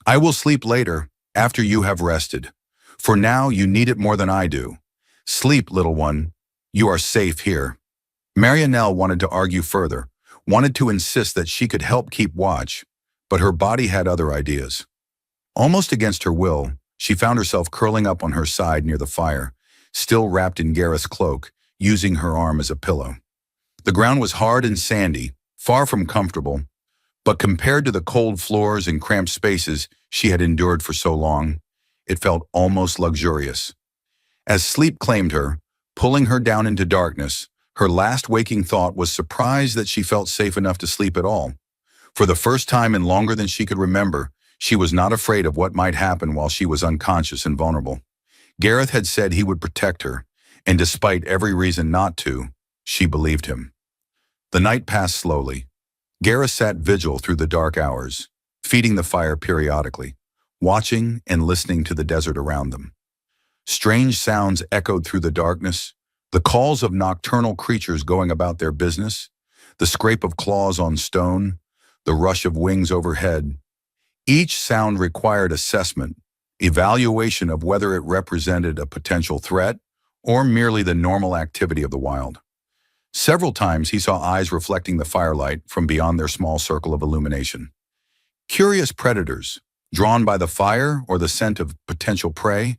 "I will sleep later, after you have rested. For now, you need it more than I do. Sleep, little one. You are safe here." Marianelle wanted to argue further, wanted to insist that she could help keep watch, but her body had other ideas. Almost against her will, she found herself curling up on her side near the fire, still wrapped in Gareth's cloak, using her arm as a pillow. The ground was hard and sandy, far from comfortable, but compared to the cold floors and cramped spaces she had endured for so long, it felt almost luxurious. As sleep claimed her, pulling her down into darkness, her last waking thought was surprised that she felt safe enough to sleep at all. For the first time in longer than she could remember, she was not afraid of what might happen while she was unconscious and vulnerable. Gareth had said he would protect her, and despite every reason not to, she believed him. The night passed slowly. Gareth sat vigil through the dark hours, feeding the fire periodically, watching and listening to the desert around them. Strange sounds echoed through the darkness, the calls of nocturnal creatures going about their business, the scrape of claws on stone, the rush of wings overhead. Each sound required assessment, evaluation of whether it represented a potential threat or merely the normal activity of the wild. Several times he saw eyes reflecting the firelight from beyond their small circle of illumination. Curious predators, drawn by the fire or the scent of potential prey,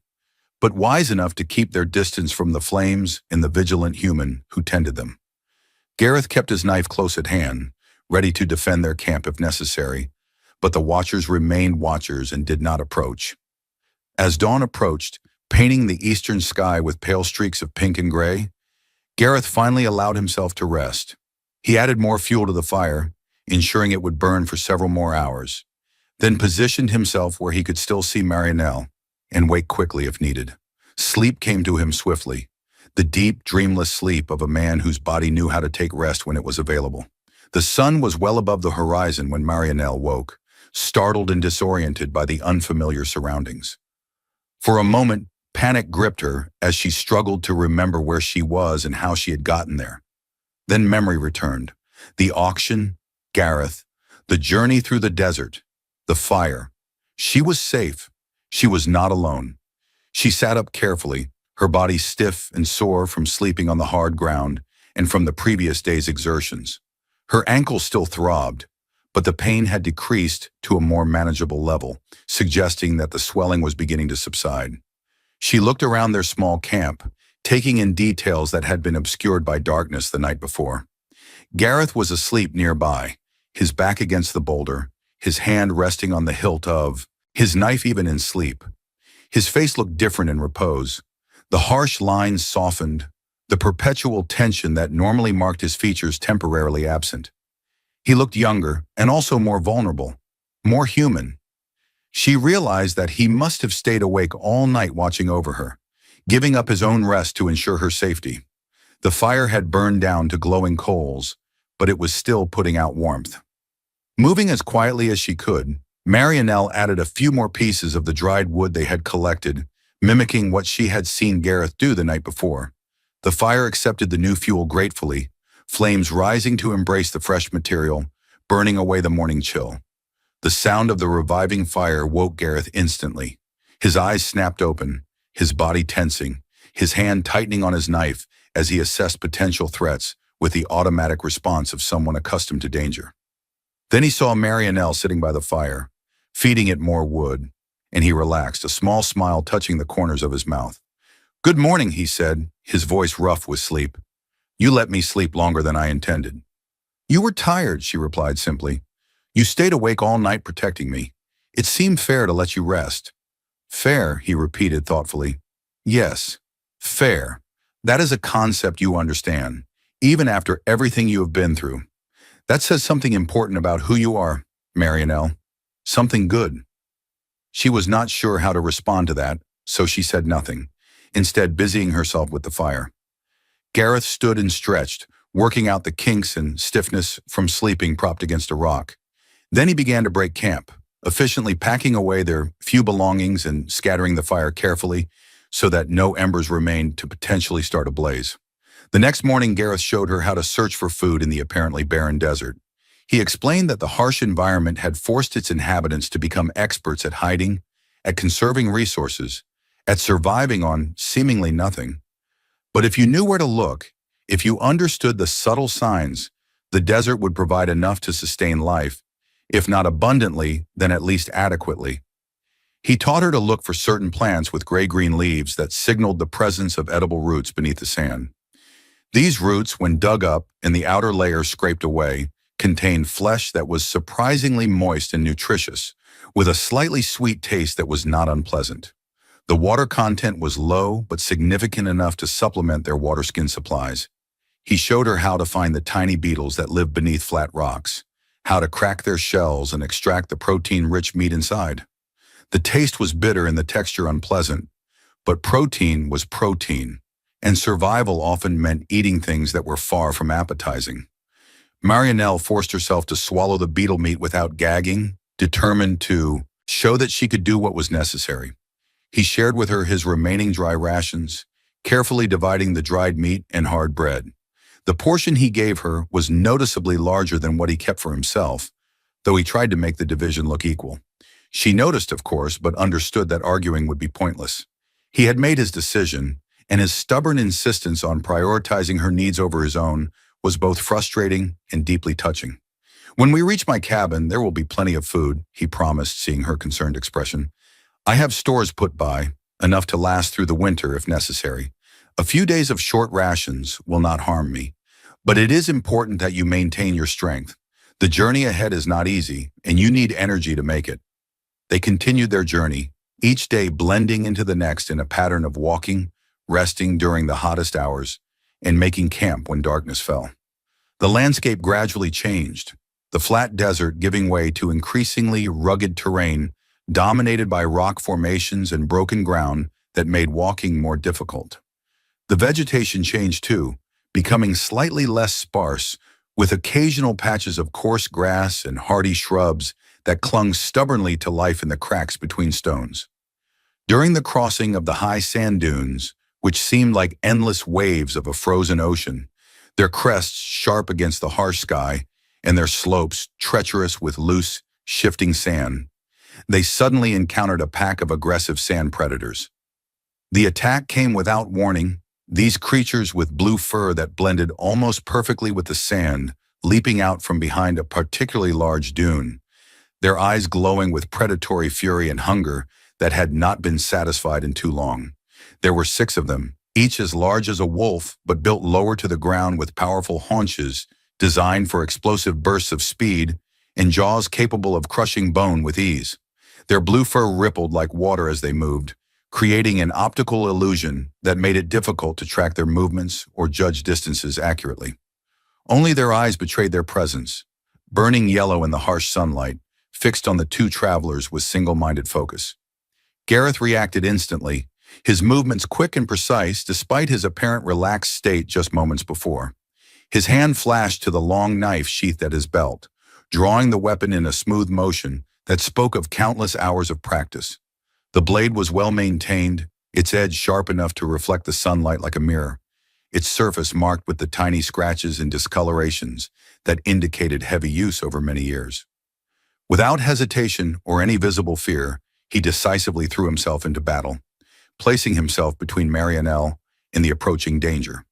but wise enough to keep their distance from the flames and the vigilant human who tended them. Gareth kept his knife close at hand, ready to defend their camp if necessary, but the watchers remained watchers and did not approach. As dawn approached, painting the eastern sky with pale streaks of pink and gray, Gareth finally allowed himself to rest. He added more fuel to the fire, ensuring it would burn for several more hours, then positioned himself where he could still see Marianelle and wake quickly if needed. Sleep came to him swiftly, the deep, dreamless sleep of a man whose body knew how to take rest when it was available. The sun was well above the horizon when Marianelle woke, startled and disoriented by the unfamiliar surroundings. For a moment, panic gripped her as she struggled to remember where she was and how she had gotten there. Then memory returned. The auction, Gareth, the journey through the desert, the fire. She was safe. She was not alone. She sat up carefully, her body stiff and sore from sleeping on the hard ground and from the previous day's exertions. Her ankles still throbbed, but the pain had decreased to a more manageable level, suggesting that the swelling was beginning to subside. She looked around their small camp, taking in details that had been obscured by darkness the night before. Gareth was asleep nearby, his back against the boulder, his hand resting on the hilt of his knife even in sleep. His face looked different in repose. The harsh lines softened, the perpetual tension that normally marked his features temporarily absent. He looked younger and also more vulnerable, more human. She realized that he must have stayed awake all night watching over her, giving up his own rest to ensure her safety. The fire had burned down to glowing coals, but it was still putting out warmth. Moving as quietly as she could, Marianelle added a few more pieces of the dried wood they had collected, mimicking what she had seen Gareth do the night before. The fire accepted the new fuel gratefully, flames rising to embrace the fresh material, burning away the morning chill. The sound of the reviving fire woke Gareth instantly. His eyes snapped open, his body tensing, his hand tightening on his knife as he assessed potential threats with the automatic response of someone accustomed to danger. Then he saw Marianelle sitting by the fire, feeding it more wood, and he relaxed, a small smile touching the corners of his mouth. "Good morning," he said, his voice rough with sleep. "You let me sleep longer than I intended." "You were tired," she replied simply. "You stayed awake all night protecting me. It seemed fair to let you rest." "Fair," he repeated thoughtfully. "Yes, fair. That is a concept you understand, even after everything you have been through. That says something important about who you are, Marianelle. Something good." She was not sure how to respond to that, so she said nothing, instead busying herself with the fire. Gareth stood and stretched, working out the kinks and stiffness from sleeping propped against a rock. Then he began to break camp, efficiently packing away their few belongings and scattering the fire carefully so that no embers remained to potentially start a blaze. The next morning, Gareth showed her how to search for food in the apparently barren desert. He explained that the harsh environment had forced its inhabitants to become experts at hiding, at conserving resources, at surviving on seemingly nothing. But if you knew where to look, if you understood the subtle signs, the desert would provide enough to sustain life, if not abundantly, then at least adequately. He taught her to look for certain plants with gray-green leaves that signaled the presence of edible roots beneath the sand. These roots, when dug up and the outer layer scraped away, contained flesh that was surprisingly moist and nutritious, with a slightly sweet taste that was not unpleasant. The water content was low but significant enough to supplement their water-skin supplies. He showed her how to find the tiny beetles that live beneath flat rocks, how to crack their shells and extract the protein-rich meat inside. The taste was bitter and the texture unpleasant, but protein was protein, and survival often meant eating things that were far from appetizing. Marianelle forced herself to swallow the beetle meat without gagging, determined to show that she could do what was necessary. He shared with her his remaining dry rations, carefully dividing the dried meat and hard bread. The portion he gave her was noticeably larger than what he kept for himself, though he tried to make the division look equal. She noticed, of course, but understood that arguing would be pointless. He had made his decision, and his stubborn insistence on prioritizing her needs over his own was both frustrating and deeply touching. "When we reach my cabin, there will be plenty of food," he promised, seeing her concerned expression. "I have stores put by, enough to last through the winter if necessary. A few days of short rations will not harm me. But it is important that you maintain your strength. The journey ahead is not easy, and you need energy to make it." They continued their journey, each day blending into the next in a pattern of walking, resting during the hottest hours, and making camp when darkness fell. The landscape gradually changed, the flat desert giving way to increasingly rugged terrain dominated by rock formations and broken ground that made walking more difficult. The vegetation changed too, becoming slightly less sparse, with occasional patches of coarse grass and hardy shrubs that clung stubbornly to life in the cracks between stones. During the crossing of the high sand dunes, which seemed like endless waves of a frozen ocean, their crests sharp against the harsh sky and their slopes treacherous with loose, shifting sand, they suddenly encountered a pack of aggressive sand predators. The attack came without warning, these creatures with blue fur that blended almost perfectly with the sand, leaping out from behind a particularly large dune, their eyes glowing with predatory fury and hunger that had not been satisfied in too long. There were 6 of them, each as large as a wolf but built lower to the ground with powerful haunches designed for explosive bursts of speed and jaws capable of crushing bone with ease. Their blue fur rippled like water as they moved, creating an optical illusion that made it difficult to track their movements or judge distances accurately. Only their eyes betrayed their presence, burning yellow in the harsh sunlight, fixed on the 2 travelers with single-minded focus. Gareth reacted instantly, his movements quick and precise despite his apparent relaxed state just moments before. His hand flashed to the long knife sheathed at his belt, drawing the weapon in a smooth motion that spoke of countless hours of practice. The blade was well maintained, its edge sharp enough to reflect the sunlight like a mirror, its surface marked with the tiny scratches and discolorations that indicated heavy use over many years. Without hesitation or any visible fear, he decisively threw himself into battle, placing himself between Marianelle and the approaching danger.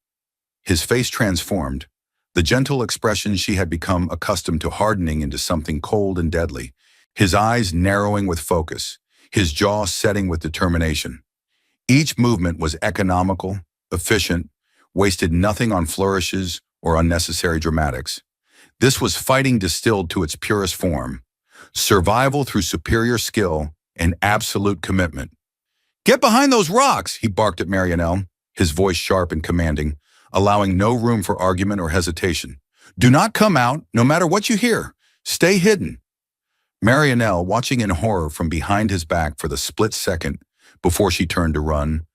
His face transformed, the gentle expression she had become accustomed to hardening into something cold and deadly, his eyes narrowing with focus, his jaw setting with determination. Each movement was economical, efficient, wasted nothing on flourishes or unnecessary dramatics. This was fighting distilled to its purest form, survival through superior skill and absolute commitment. "Get behind those rocks," he barked at Marianelle, his voice sharp and commanding, allowing no room for argument or hesitation. "Do not come out, no matter what you hear. Stay hidden." Marianelle, watching in horror from behind his back for the split second before she turned to run,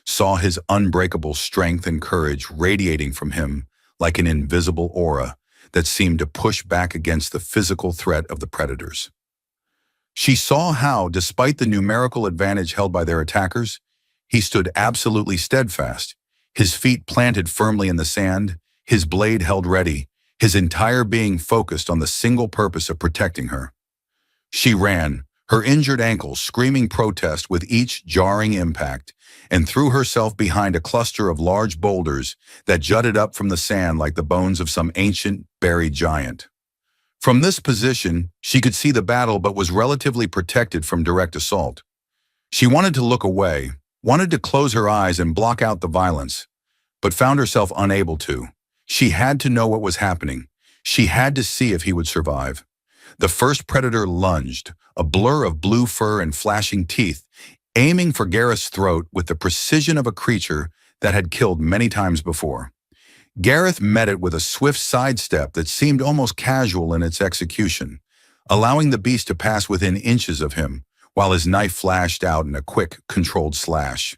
saw his unbreakable strength and courage radiating from him like an invisible aura that seemed to push back against the physical threat of the predators. She saw how, despite the numerical advantage held by their attackers, he stood absolutely steadfast, his feet planted firmly in the sand, his blade held ready, his entire being focused on the single purpose of protecting her. She ran, her injured ankle screaming protest with each jarring impact, and threw herself behind a cluster of large boulders that jutted up from the sand like the bones of some ancient, buried giant. From this position, she could see the battle but was relatively protected from direct assault. She wanted to look away, wanted to close her eyes and block out the violence, but found herself unable to. She had to know what was happening. She had to see if he would survive. The first predator lunged, a blur of blue fur and flashing teeth, aiming for Gareth's throat with the precision of a creature that had killed many times before. Gareth met it with a swift sidestep that seemed almost casual in its execution, allowing the beast to pass within inches of him, while his knife flashed out in a quick, controlled slash.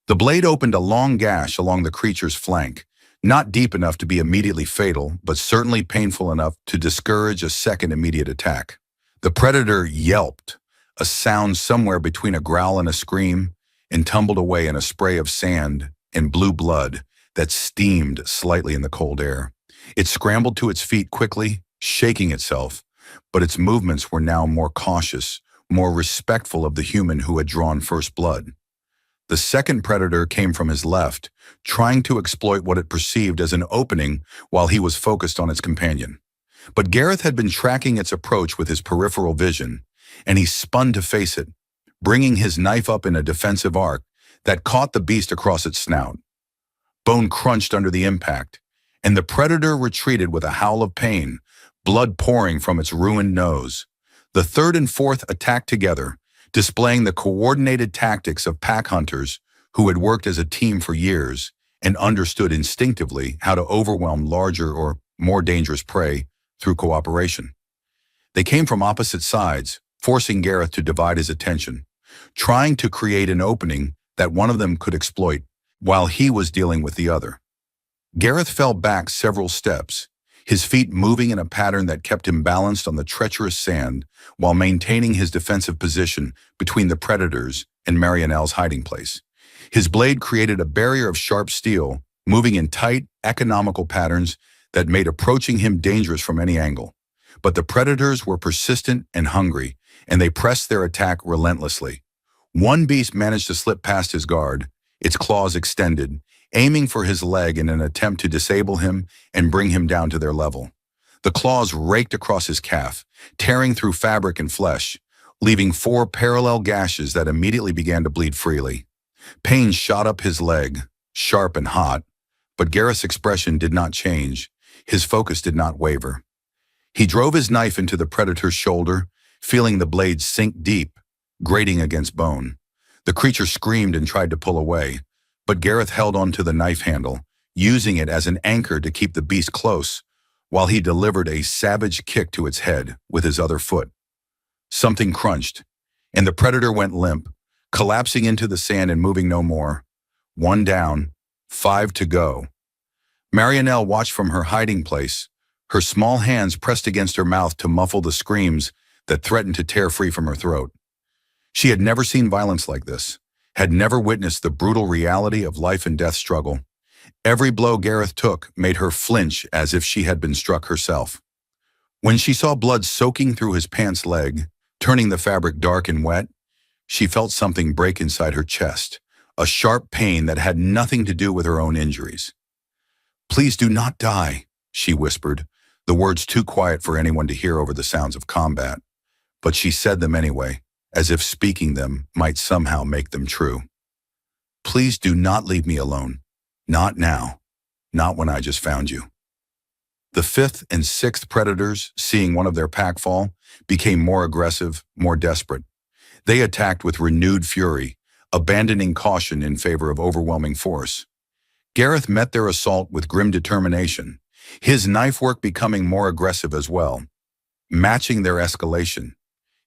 The blade opened a long gash along the creature's flank, not deep enough to be immediately fatal, but certainly painful enough to discourage a second immediate attack. The predator yelped, a sound somewhere between a growl and a scream, and tumbled away in a spray of sand and blue blood that steamed slightly in the cold air. It scrambled to its feet quickly, shaking itself, but its movements were now more cautious, more respectful of the human who had drawn first blood. The second predator came from his left, trying to exploit what it perceived as an opening while he was focused on its companion. But Gareth had been tracking its approach with his peripheral vision, and he spun to face it, bringing his knife up in a defensive arc that caught the beast across its snout. Bone crunched under the impact, and the predator retreated with a howl of pain, blood pouring from its ruined nose. The third and fourth attacked together, displaying the coordinated tactics of pack hunters who had worked as a team for years, and understood instinctively how to overwhelm larger or more dangerous prey through cooperation. They came from opposite sides, forcing Gareth to divide his attention, trying to create an opening that one of them could exploit while he was dealing with the other. Gareth fell back several steps, his feet moving in a pattern that kept him balanced on the treacherous sand while maintaining his defensive position between the predators and Marianelle's hiding place. His blade created a barrier of sharp steel, moving in tight, economical patterns that made approaching him dangerous from any angle. But the predators were persistent and hungry, and they pressed their attack relentlessly. One beast managed to slip past his guard, its claws extended, aiming for his leg in an attempt to disable him and bring him down to their level. The claws raked across his calf, tearing through fabric and flesh, leaving 4 parallel gashes that immediately began to bleed freely. Pain shot up his leg, sharp and hot, but Gareth's expression did not change. His focus did not waver. He drove his knife into the predator's shoulder, feeling the blade sink deep, grating against bone. The creature screamed and tried to pull away, but Gareth held onto the knife handle, using it as an anchor to keep the beast close, while he delivered a savage kick to its head with his other foot. Something crunched, and the predator went limp, collapsing into the sand and moving no more. 1 down, 5 to go. Marianelle watched from her hiding place, her small hands pressed against her mouth to muffle the screams that threatened to tear free from her throat. She had never seen violence like this, had never witnessed the brutal reality of life and death struggle. Every blow Gareth took made her flinch as if she had been struck herself. When she saw blood soaking through his pants leg, turning the fabric dark and wet, she felt something break inside her chest, a sharp pain that had nothing to do with her own injuries. "Please do not die," she whispered, the words too quiet for anyone to hear over the sounds of combat. But she said them anyway, as if speaking them might somehow make them true. "Please do not leave me alone. Not now. Not when I just found you." The 5th and 6th predators, seeing one of their pack fall, became more aggressive, more desperate. They attacked with renewed fury, abandoning caution in favor of overwhelming force. Gareth met their assault with grim determination, his knife work becoming more aggressive as well, matching their escalation.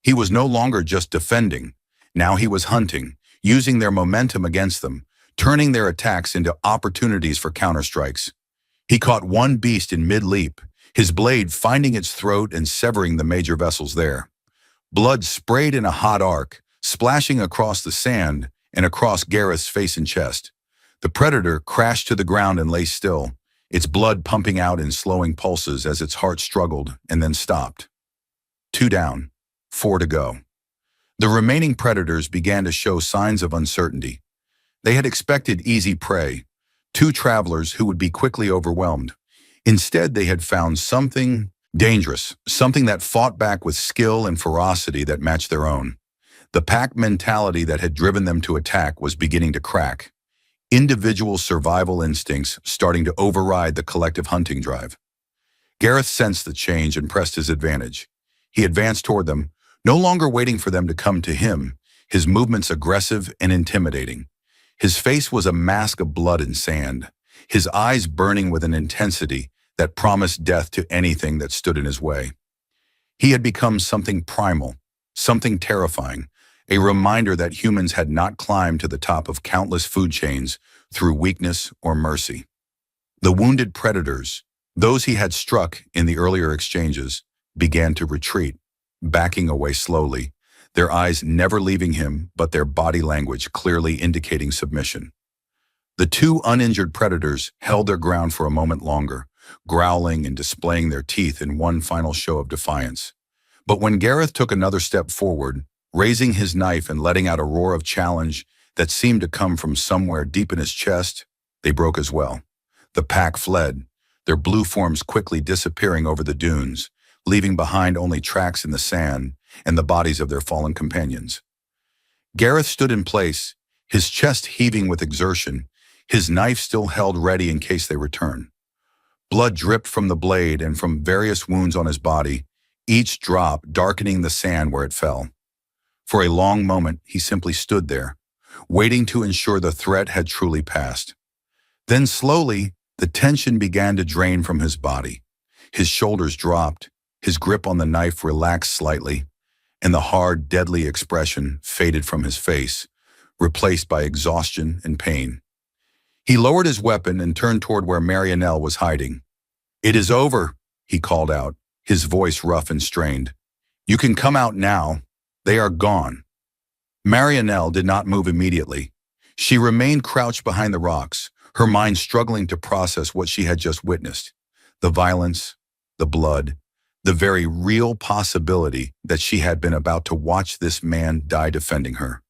He was no longer just defending. Now he was hunting, using their momentum against them, turning their attacks into opportunities for counterstrikes. He caught one beast in mid-leap, his blade finding its throat and severing the major vessels there. Blood sprayed in a hot arc, splashing across the sand and across Gareth's face and chest. The predator crashed to the ground and lay still, its blood pumping out in slowing pulses as its heart struggled and then stopped. 2 down, 4 to go. The remaining predators began to show signs of uncertainty. They had expected easy prey, 2 travelers who would be quickly overwhelmed. Instead, they had found something dangerous, something that fought back with skill and ferocity that matched their own. The pack mentality that had driven them to attack was beginning to crack, individual survival instincts starting to override the collective hunting drive. Gareth sensed the change and pressed his advantage. He advanced toward them, no longer waiting for them to come to him, his movements aggressive and intimidating. His face was a mask of blood and sand, his eyes burning with an intensity that promised death to anything that stood in his way. He had become something primal, something terrifying, a reminder that humans had not climbed to the top of countless food chains through weakness or mercy. The wounded predators, those he had struck in the earlier exchanges, began to retreat, backing away slowly, their eyes never leaving him but their body language clearly indicating submission. The 2 uninjured predators held their ground for a moment longer, growling and displaying their teeth in one final show of defiance. But when Gareth took another step forward, raising his knife and letting out a roar of challenge that seemed to come from somewhere deep in his chest, they broke as well. The pack fled, their blue forms quickly disappearing over the dunes, leaving behind only tracks in the sand and the bodies of their fallen companions. Gareth stood in place, his chest heaving with exertion, his knife still held ready in case they returned. Blood dripped from the blade and from various wounds on his body, each drop darkening the sand where it fell. For a long moment, he simply stood there, waiting to ensure the threat had truly passed. Then slowly, the tension began to drain from his body. His shoulders dropped, his grip on the knife relaxed slightly, and the hard, deadly expression faded from his face, replaced by exhaustion and pain. He lowered his weapon and turned toward where Marianelle was hiding. "It is over," he called out, his voice rough and strained. "You can come out now. They are gone." Marianelle did not move immediately. She remained crouched behind the rocks, her mind struggling to process what she had just witnessed. The violence, the blood, the very real possibility that she had been about to watch this man die defending her.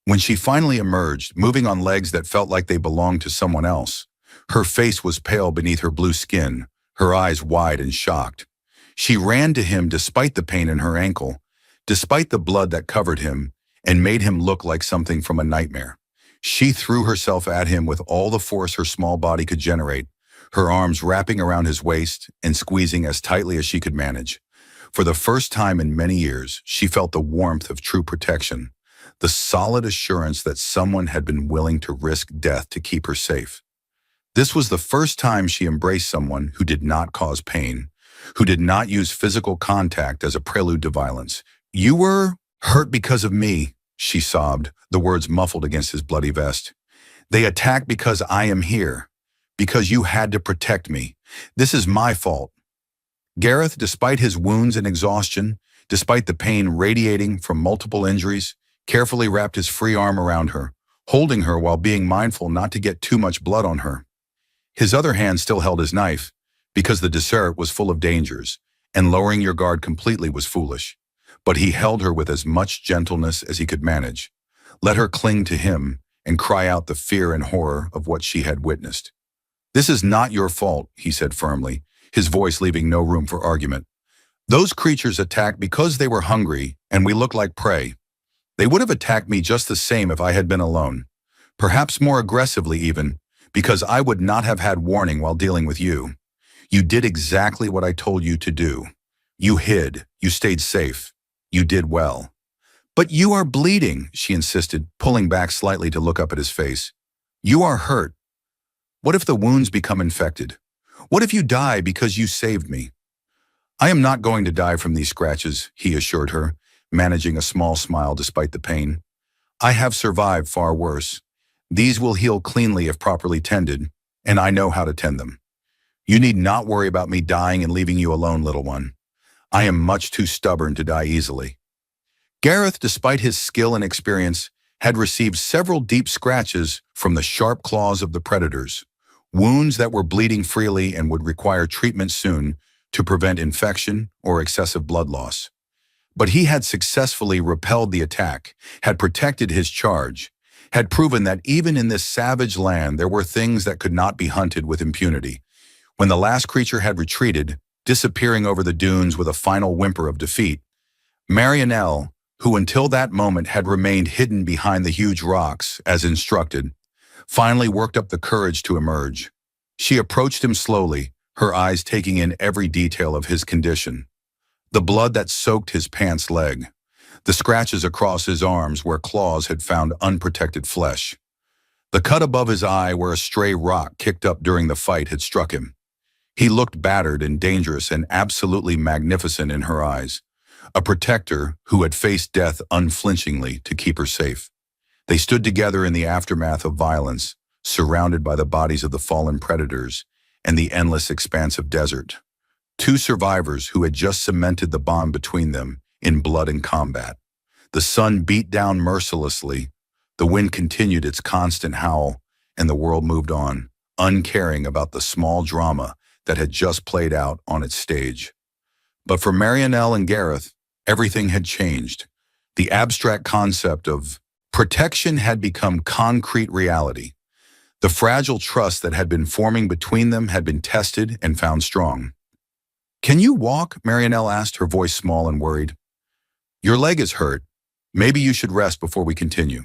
When she finally emerged, moving on legs that felt like they belonged to someone else, her face was pale beneath her blue skin, her eyes wide and shocked. She ran to him despite the pain in her ankle, despite the blood that covered him, and made him look like something from a nightmare. She threw herself at him with all the force her small body could generate, her arms wrapping around his waist and squeezing as tightly as she could manage. For the first time in many years, she felt the warmth of true protection, the solid assurance that someone had been willing to risk death to keep her safe. This was the first time she embraced someone who did not cause pain, who did not use physical contact as a prelude to violence. "You were hurt because of me," she sobbed, the words muffled against his bloody vest. "They attacked because I am here, because you had to protect me. This is my fault." Gareth, despite his wounds and exhaustion, despite the pain radiating from multiple injuries, carefully wrapped his free arm around her, holding her while being mindful not to get too much blood on her. His other hand still held his knife, because the desert was full of dangers, and lowering your guard completely was foolish. But he held her with as much gentleness as he could manage, let her cling to him, and cry out the fear and horror of what she had witnessed. "This is not your fault," he said firmly, his voice leaving no room for argument. "Those creatures attacked because they were hungry, and we looked like prey. They would have attacked me just the same if I had been alone. Perhaps more aggressively even, because I would not have had warning while dealing with you. You did exactly what I told you to do. You hid, you stayed safe. You did well." "But you are bleeding," she insisted, pulling back slightly to look up at his face. "You are hurt. What if the wounds become infected? What if you die because you saved me?" "I am not going to die from these scratches," he assured her, managing a small smile despite the pain. "I have survived far worse. These will heal cleanly if properly tended, and I know how to tend them. You need not worry about me dying and leaving you alone, little one. I am much too stubborn to die easily." Gareth, despite his skill and experience, had received several deep scratches from the sharp claws of the predators, wounds that were bleeding freely and would require treatment soon to prevent infection or excessive blood loss. But he had successfully repelled the attack, had protected his charge, had proven that even in this savage land there were things that could not be hunted with impunity. When the last creature had retreated, disappearing over the dunes with a final whimper of defeat, Marianelle, who until that moment had remained hidden behind the huge rocks, as instructed, finally worked up the courage to emerge. She approached him slowly, her eyes taking in every detail of his condition. The blood that soaked his pants leg, the scratches across his arms where claws had found unprotected flesh, the cut above his eye where a stray rock kicked up during the fight had struck him. He looked battered and dangerous and absolutely magnificent in her eyes, a protector who had faced death unflinchingly to keep her safe. They stood together in the aftermath of violence, surrounded by the bodies of the fallen predators and the endless expanse of desert. Two survivors who had just cemented the bond between them in blood and combat. The sun beat down mercilessly, the wind continued its constant howl, and the world moved on, uncaring about the small drama that had just played out on its stage. But for Marianelle and Gareth, everything had changed. The abstract concept of protection had become concrete reality. The fragile trust that had been forming between them had been tested and found strong. "Can you walk?" Marianelle asked, her voice small and worried. "Your leg is hurt. Maybe you should rest before we continue."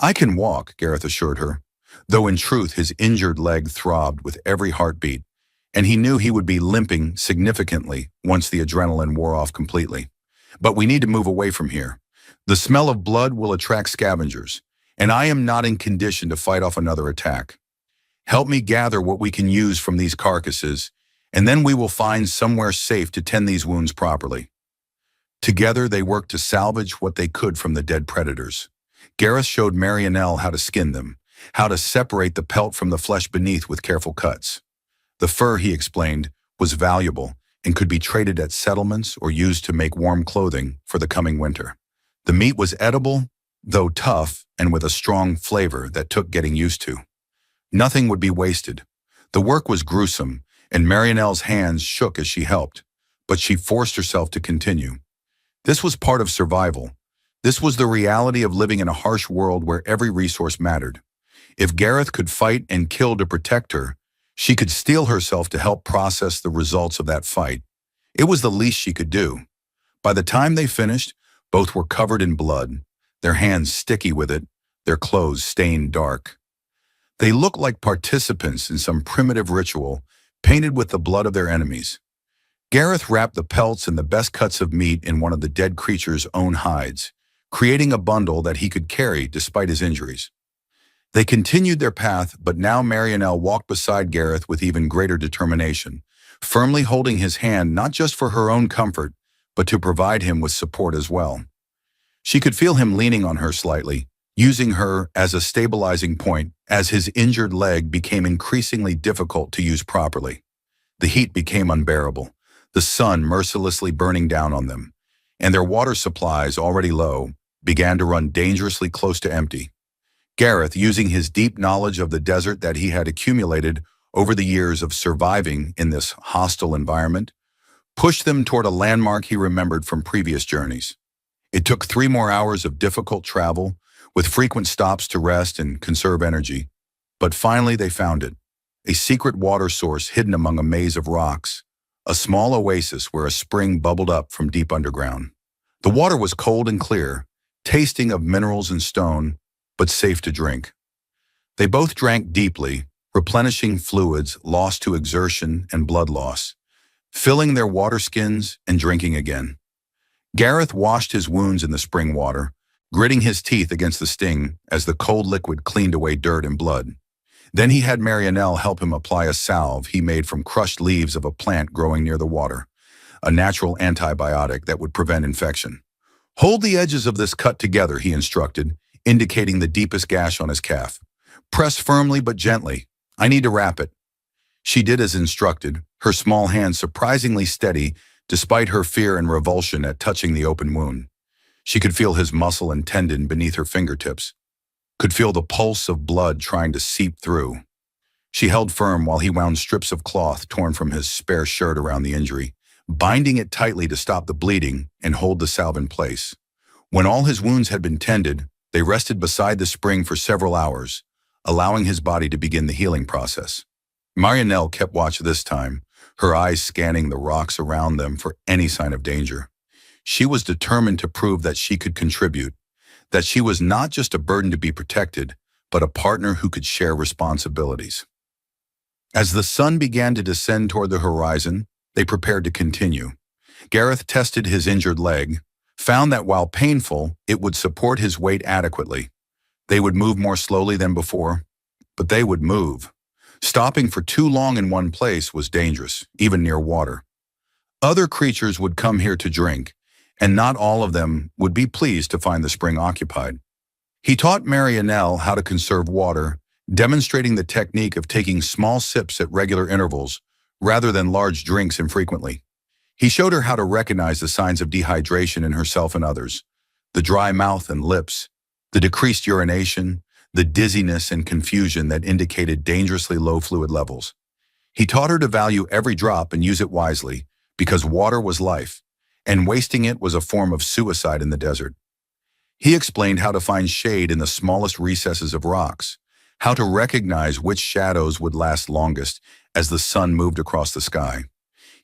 "I can walk," Gareth assured her, though in truth his injured leg throbbed with every heartbeat, and he knew he would be limping significantly once the adrenaline wore off completely. "But we need to move away from here. The smell of blood will attract scavengers, and I am not in condition to fight off another attack." Help me gather what we can use from these carcasses, and then we will find somewhere safe to tend these wounds properly." Together, they worked to salvage what they could from the dead predators. Gareth showed Marianelle how to skin them, how to separate the pelt from the flesh beneath with careful cuts. The fur, he explained, was valuable and could be traded at settlements or used to make warm clothing for the coming winter. The meat was edible, though tough and with a strong flavor that took getting used to. Nothing would be wasted. The work was gruesome, and Marianelle's hands shook as she helped, but she forced herself to continue. This was part of survival. This was the reality of living in a harsh world where every resource mattered. If Gareth could fight and kill to protect her, she could steel herself to help process the results of that fight. It was the least she could do. By the time they finished, both were covered in blood, their hands sticky with it, their clothes stained dark. They looked like participants in some primitive ritual, painted with the blood of their enemies. Gareth wrapped the pelts and the best cuts of meat in one of the dead creature's own hides, creating a bundle that he could carry despite his injuries. They continued their path, but now Marianelle walked beside Gareth with even greater determination, firmly holding his hand not just for her own comfort, but to provide him with support as well. She could feel him leaning on her slightly, using her as a stabilizing point as his injured leg became increasingly difficult to use properly. The heat became unbearable, the sun mercilessly burning down on them, and their water supplies, already low, began to run dangerously close to empty. Gareth, using his deep knowledge of the desert that he had accumulated over the years of surviving in this hostile environment, pushed them toward a landmark he remembered from previous journeys. It took 3 more hours of difficult travel, with frequent stops to rest and conserve energy, but finally they found it, a secret water source hidden among a maze of rocks, a small oasis where a spring bubbled up from deep underground. The water was cold and clear, tasting of minerals and stone, but safe to drink. They both drank deeply, replenishing fluids lost to exertion and blood loss, filling their water skins and drinking again. Gareth washed his wounds in the spring water, gritting his teeth against the sting as the cold liquid cleaned away dirt and blood. Then he had Marianelle help him apply a salve he made from crushed leaves of a plant growing near the water, a natural antibiotic that would prevent infection. "Hold the edges of this cut together," he instructed, indicating the deepest gash on his calf. "Press firmly but gently. I need to wrap it." She did as instructed, her small hand surprisingly steady despite her fear and revulsion at touching the open wound. She could feel his muscle and tendon beneath her fingertips, could feel the pulse of blood trying to seep through. She held firm while he wound strips of cloth torn from his spare shirt around the injury, binding it tightly to stop the bleeding and hold the salve in place. When all his wounds had been tended, they rested beside the spring for several hours, allowing his body to begin the healing process. Marianelle kept watch this time, her eyes scanning the rocks around them for any sign of danger. She was determined to prove that she could contribute, that she was not just a burden to be protected, but a partner who could share responsibilities. As the sun began to descend toward the horizon, they prepared to continue. Gareth tested his injured leg, found that while painful, it would support his weight adequately. They would move more slowly than before, but they would move. Stopping for too long in one place was dangerous, even near water. Other creatures would come here to drink, and not all of them would be pleased to find the spring occupied. He taught Marianelle how to conserve water, demonstrating the technique of taking small sips at regular intervals rather than large drinks infrequently. He showed her how to recognize the signs of dehydration in herself and others, the dry mouth and lips, the decreased urination, the dizziness and confusion that indicated dangerously low fluid levels. He taught her to value every drop and use it wisely, because water was life, and wasting it was a form of suicide in the desert. He explained how to find shade in the smallest recesses of rocks, how to recognize which shadows would last longest as the sun moved across the sky.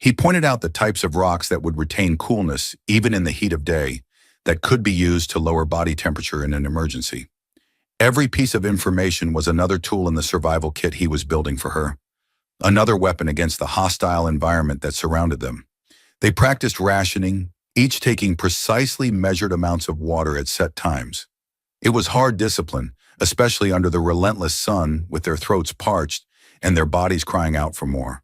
He pointed out the types of rocks that would retain coolness even in the heat of day, that could be used to lower body temperature in an emergency. Every piece of information was another tool in the survival kit he was building for her, another weapon against the hostile environment that surrounded them. They practiced rationing, each taking precisely measured amounts of water at set times. It was hard discipline, especially under the relentless sun with their throats parched and their bodies crying out for more.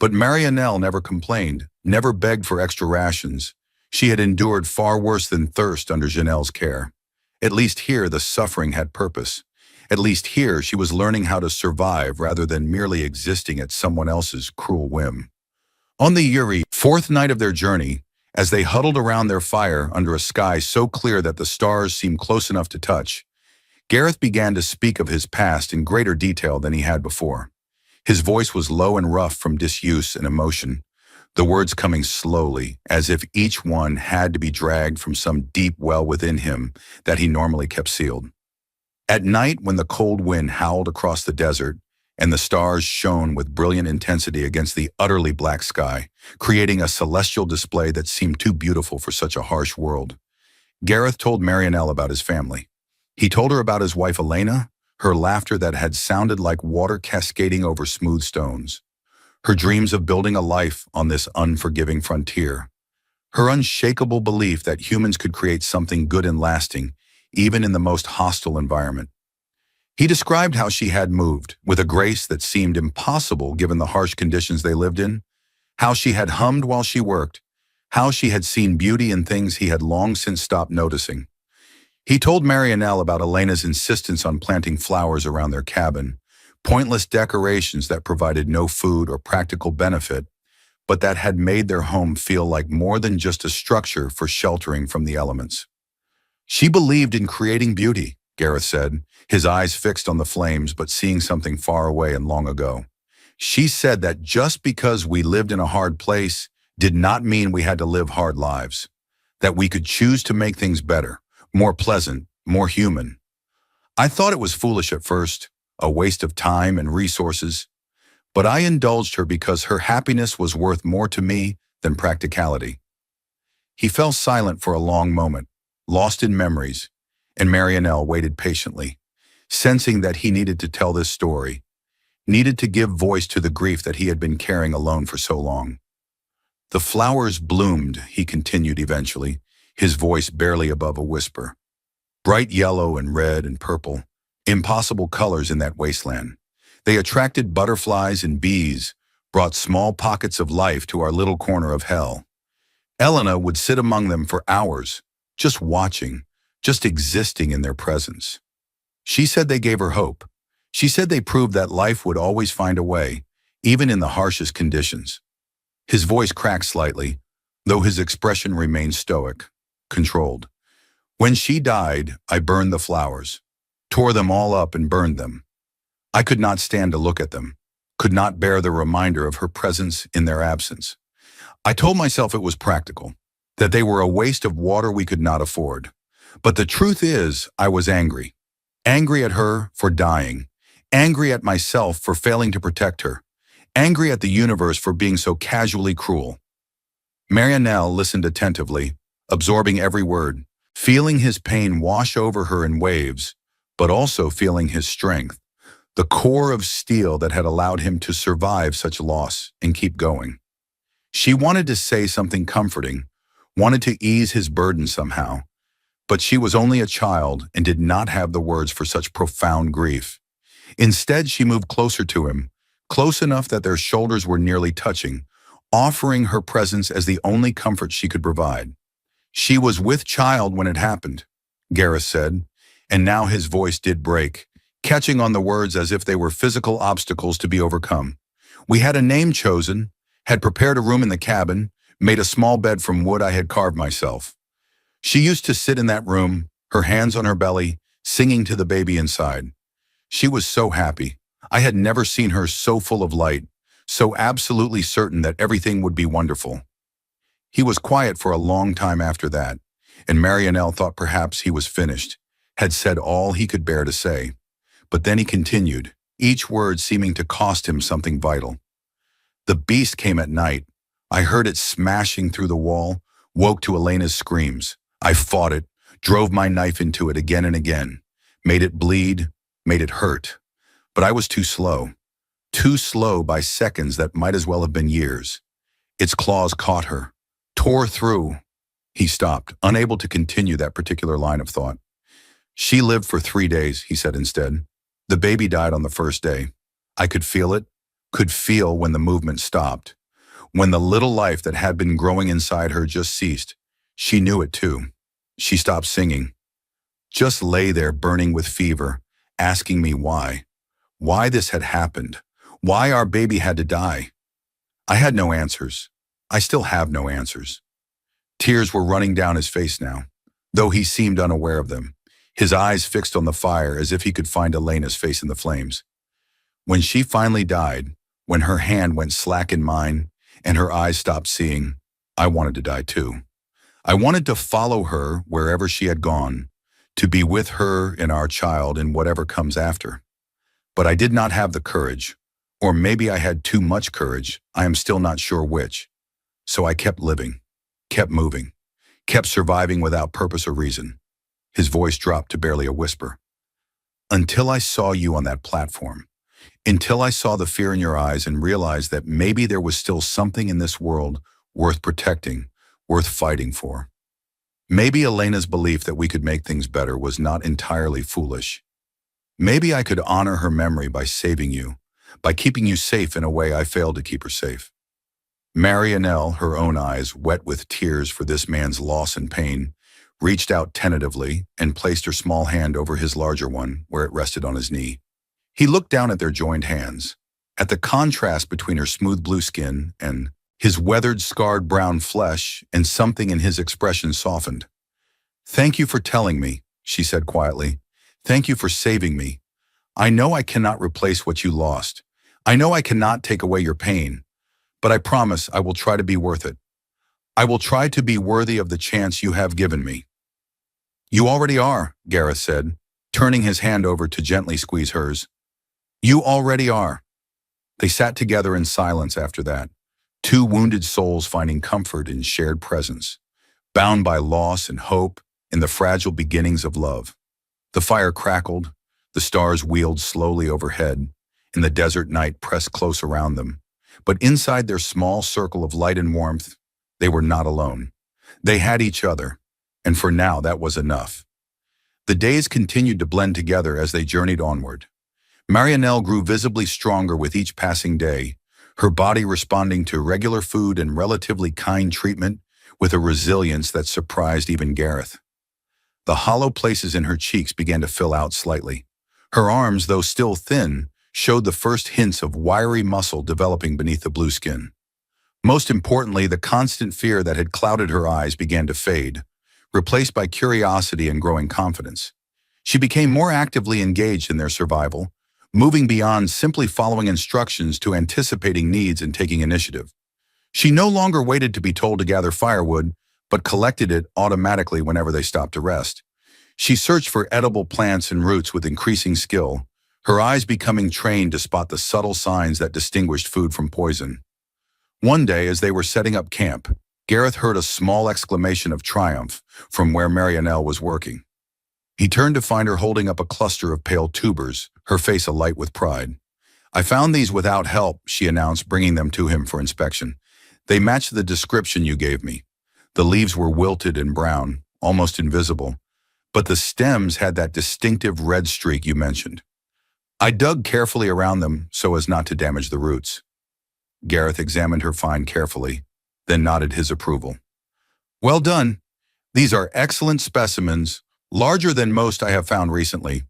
But Marianelle never complained, never begged for extra rations. She had endured far worse than thirst under Janelle's care. At least here the suffering had purpose. At least here she was learning how to survive rather than merely existing at someone else's cruel whim. On the Yuri, fourth night of their journey, as they huddled around their fire under a sky so clear that the stars seemed close enough to touch, Gareth began to speak of his past in greater detail than he had before. His voice was low and rough from disuse and emotion, the words coming slowly, as if each one had to be dragged from some deep well within him that he normally kept sealed. At night, when the cold wind howled across the desert, and the stars shone with brilliant intensity against the utterly black sky, creating a celestial display that seemed too beautiful for such a harsh world, Gareth told Marianelle about his family. He told her about his wife Elena, her laughter that had sounded like water cascading over smooth stones, her dreams of building a life on this unforgiving frontier, her unshakable belief that humans could create something good and lasting, even in the most hostile environment. He described how she had moved, with a grace that seemed impossible given the harsh conditions they lived in, how she had hummed while she worked, how she had seen beauty in things he had long since stopped noticing. He told Marianelle about Elena's insistence on planting flowers around their cabin, pointless decorations that provided no food or practical benefit, but that had made their home feel like more than just a structure for sheltering from the elements. She believed in creating beauty, Gareth said, his eyes fixed on the flames but seeing something far away and long ago. She said that just because we lived in a hard place did not mean we had to live hard lives, that we could choose to make things better, more pleasant, more human. I thought it was foolish at first, a waste of time and resources, but I indulged her because her happiness was worth more to me than practicality. He fell silent for a long moment, lost in memories, and Marianelle waited patiently, sensing that he needed to tell this story, needed to give voice to the grief that he had been carrying alone for so long. The flowers bloomed, he continued eventually, his voice barely above a whisper. Bright yellow and red and purple, impossible colors in that wasteland. They attracted butterflies and bees, brought small pockets of life to our little corner of hell. Elena would sit among them for hours, just watching, just existing in their presence. She said they gave her hope. She said they proved that life would always find a way, even in the harshest conditions. His voice cracked slightly, though his expression remained stoic, controlled. When she died, I burned the flowers, tore them all up and burned them. I could not stand to look at them, could not bear the reminder of her presence in their absence. I told myself it was practical, that they were a waste of water we could not afford. But the truth is, I was angry. Angry at her for dying. Angry at myself for failing to protect her. Angry at the universe for being so casually cruel. Marianelle listened attentively, absorbing every word, feeling his pain wash over her in waves, but also feeling his strength, the core of steel that had allowed him to survive such loss and keep going. She wanted to say something comforting, wanted to ease his burden somehow, but she was only a child and did not have the words for such profound grief. Instead, she moved closer to him, close enough that their shoulders were nearly touching, offering her presence as the only comfort she could provide. She was with child when it happened, Gareth said, and now his voice did break, catching on the words as if they were physical obstacles to be overcome. We had a name chosen, had prepared a room in the cabin, made a small bed from wood I had carved myself. She used to sit in that room, her hands on her belly, singing to the baby inside. She was so happy. I had never seen her so full of light, so absolutely certain that everything would be wonderful. He was quiet for a long time after that, and Marianelle thought perhaps he was finished, had said all he could bear to say. But then he continued, each word seeming to cost him something vital. The beast came at night. I heard it smashing through the wall, woke to Elena's screams. I fought it, drove my knife into it again and again, made it bleed, made it hurt. But I was too slow by seconds that might as well have been years. Its claws caught her, tore through. He stopped, unable to continue that particular line of thought. She lived for 3 days, he said instead. The baby died on the first day. I could feel it, could feel when the movement stopped. When the little life that had been growing inside her just ceased, she knew it too. She stopped singing, just lay there burning with fever, asking me why this had happened, why our baby had to die. I had no answers. I still have no answers. Tears were running down his face now, though he seemed unaware of them, his eyes fixed on the fire as if he could find Elena's face in the flames. When she finally died, when her hand went slack in mine and her eyes stopped seeing, I wanted to die too. I wanted to follow her wherever she had gone, to be with her and our child in whatever comes after. But I did not have the courage, or maybe I had too much courage, I am still not sure which. So I kept living, kept moving, kept surviving without purpose or reason. His voice dropped to barely a whisper. Until I saw you on that platform. Until I saw the fear in your eyes and realized that maybe there was still something in this world worth protecting, worth fighting for. Maybe Elena's belief that we could make things better was not entirely foolish. Maybe I could honor her memory by saving you, by keeping you safe in a way I failed to keep her safe. Marianelle, her own eyes wet with tears for this man's loss and pain, reached out tentatively and placed her small hand over his larger one where it rested on his knee. He looked down at their joined hands, at the contrast between her smooth blue skin and his weathered, scarred brown flesh, and something in his expression softened. "Thank you for telling me," she said quietly. "Thank you for saving me. I know I cannot replace what you lost. I know I cannot take away your pain, but I promise I will try to be worth it. I will try to be worthy of the chance you have given me." "You already are," Gareth said, turning his hand over to gently squeeze hers. "You already are." They sat together in silence after that, two wounded souls finding comfort in shared presence, bound by loss and hope in the fragile beginnings of love. The fire crackled, the stars wheeled slowly overhead, and the desert night pressed close around them. But inside their small circle of light and warmth, they were not alone. They had each other, and for now that was enough. The days continued to blend together as they journeyed onward. Marianelle grew visibly stronger with each passing day, her body responding to regular food and relatively kind treatment with a resilience that surprised even Gareth. The hollow places in her cheeks began to fill out slightly. Her arms, though still thin, showed the first hints of wiry muscle developing beneath the blue skin. Most importantly, the constant fear that had clouded her eyes began to fade, replaced by curiosity and growing confidence. She became more actively engaged in their survival, moving beyond simply following instructions to anticipating needs and taking initiative. She no longer waited to be told to gather firewood, but collected it automatically whenever they stopped to rest. She searched for edible plants and roots with increasing skill, her eyes becoming trained to spot the subtle signs that distinguished food from poison. One day, as they were setting up camp, Gareth heard a small exclamation of triumph from where Marianelle was working. He turned to find her holding up a cluster of pale tubers, her face alight with pride. "I found these without help," she announced, bringing them to him for inspection. "They matched the description you gave me. The leaves were wilted and brown, almost invisible, but the stems had that distinctive red streak you mentioned. I dug carefully around them so as not to damage the roots." Gareth examined her find carefully, then nodded his approval. "Well done. These are excellent specimens, larger than most I have found recently.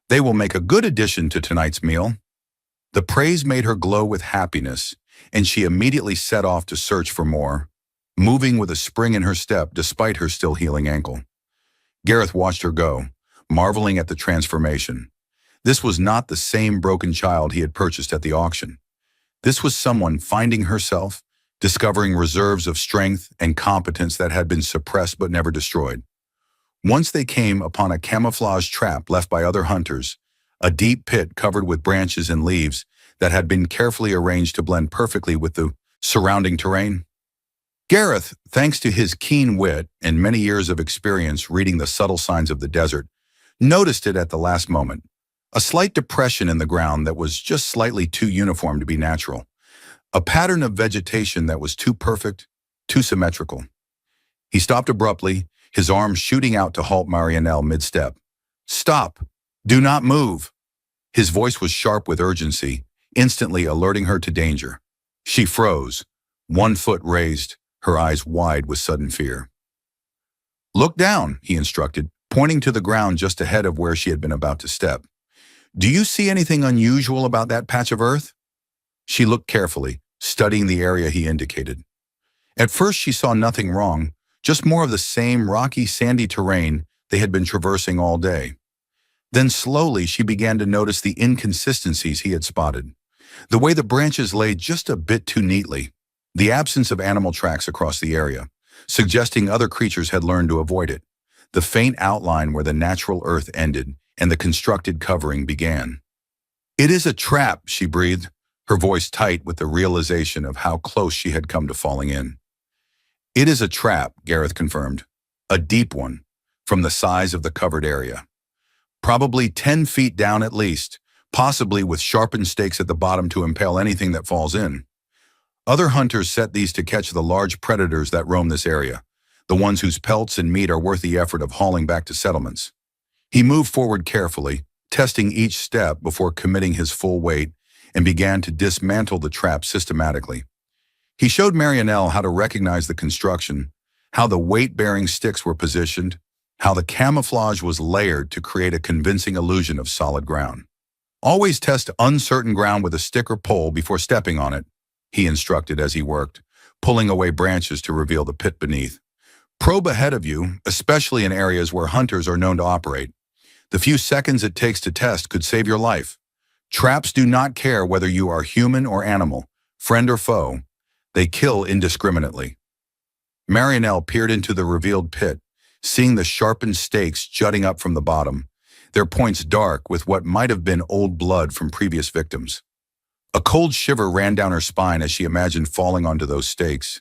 They will make a good addition to tonight's meal." The praise made her glow with happiness, and she immediately set off to search for more, moving with a spring in her step despite her still healing ankle. Gareth watched her go, marveling at the transformation. This was not the same broken child he had purchased at the auction. This was someone finding herself, discovering reserves of strength and competence that had been suppressed but never destroyed. Once they came upon a camouflage trap left by other hunters, a deep pit covered with branches and leaves that had been carefully arranged to blend perfectly with the surrounding terrain. Gareth, thanks to his keen wit and many years of experience reading the subtle signs of the desert, noticed it at the last moment. A slight depression in the ground that was just slightly too uniform to be natural. A pattern of vegetation that was too perfect, too symmetrical. He stopped abruptly, his arm shooting out to halt Marianelle mid-step. "Stop! Do not move!" His voice was sharp with urgency, instantly alerting her to danger. She froze, one foot raised, her eyes wide with sudden fear. "Look down," he instructed, pointing to the ground just ahead of where she had been about to step. "Do you see anything unusual about that patch of earth?" She looked carefully, studying the area he indicated. At first she saw nothing wrong, just more of the same rocky, sandy terrain they had been traversing all day. Then slowly she began to notice the inconsistencies he had spotted. The way the branches lay just a bit too neatly, the absence of animal tracks across the area, suggesting other creatures had learned to avoid it, the faint outline where the natural earth ended and the constructed covering began. "It is a trap," she breathed, her voice tight with the realization of how close she had come to falling in. "It is a trap," Gareth confirmed. "A deep one, from the size of the covered area. Probably 10 feet down at least, possibly with sharpened stakes at the bottom to impale anything that falls in. Other hunters set these to catch the large predators that roam this area, the ones whose pelts and meat are worth the effort of hauling back to settlements." He moved forward carefully, testing each step before committing his full weight, and began to dismantle the trap systematically. He showed Marianelle how to recognize the construction, how the weight-bearing sticks were positioned, how the camouflage was layered to create a convincing illusion of solid ground. "Always test uncertain ground with a stick or pole before stepping on it," he instructed as he worked, pulling away branches to reveal the pit beneath. "Probe ahead of you, especially in areas where hunters are known to operate. The few seconds it takes to test could save your life. Traps do not care whether you are human or animal, friend or foe. They kill indiscriminately." Marianelle peered into the revealed pit, seeing the sharpened stakes jutting up from the bottom, their points dark with what might have been old blood from previous victims. A cold shiver ran down her spine as she imagined falling onto those stakes.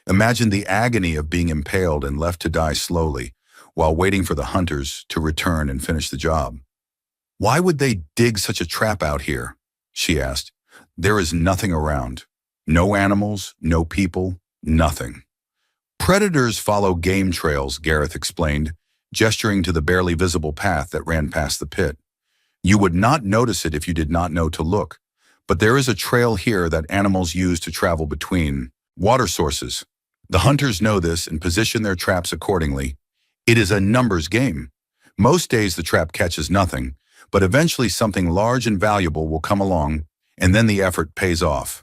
Imagined the agony of being impaled and left to die slowly, while waiting for the hunters to return and finish the job. "Why would they dig such a trap out here?" she asked. "There is nothing around. No animals, no people, nothing." "Predators follow game trails," Gareth explained, gesturing to the barely visible path that ran past the pit. "You would not notice it if you did not know to look, but there is a trail here that animals use to travel between water sources. The hunters know this and position their traps accordingly. It is a numbers game. Most days the trap catches nothing, but eventually something large and valuable will come along, and then the effort pays off."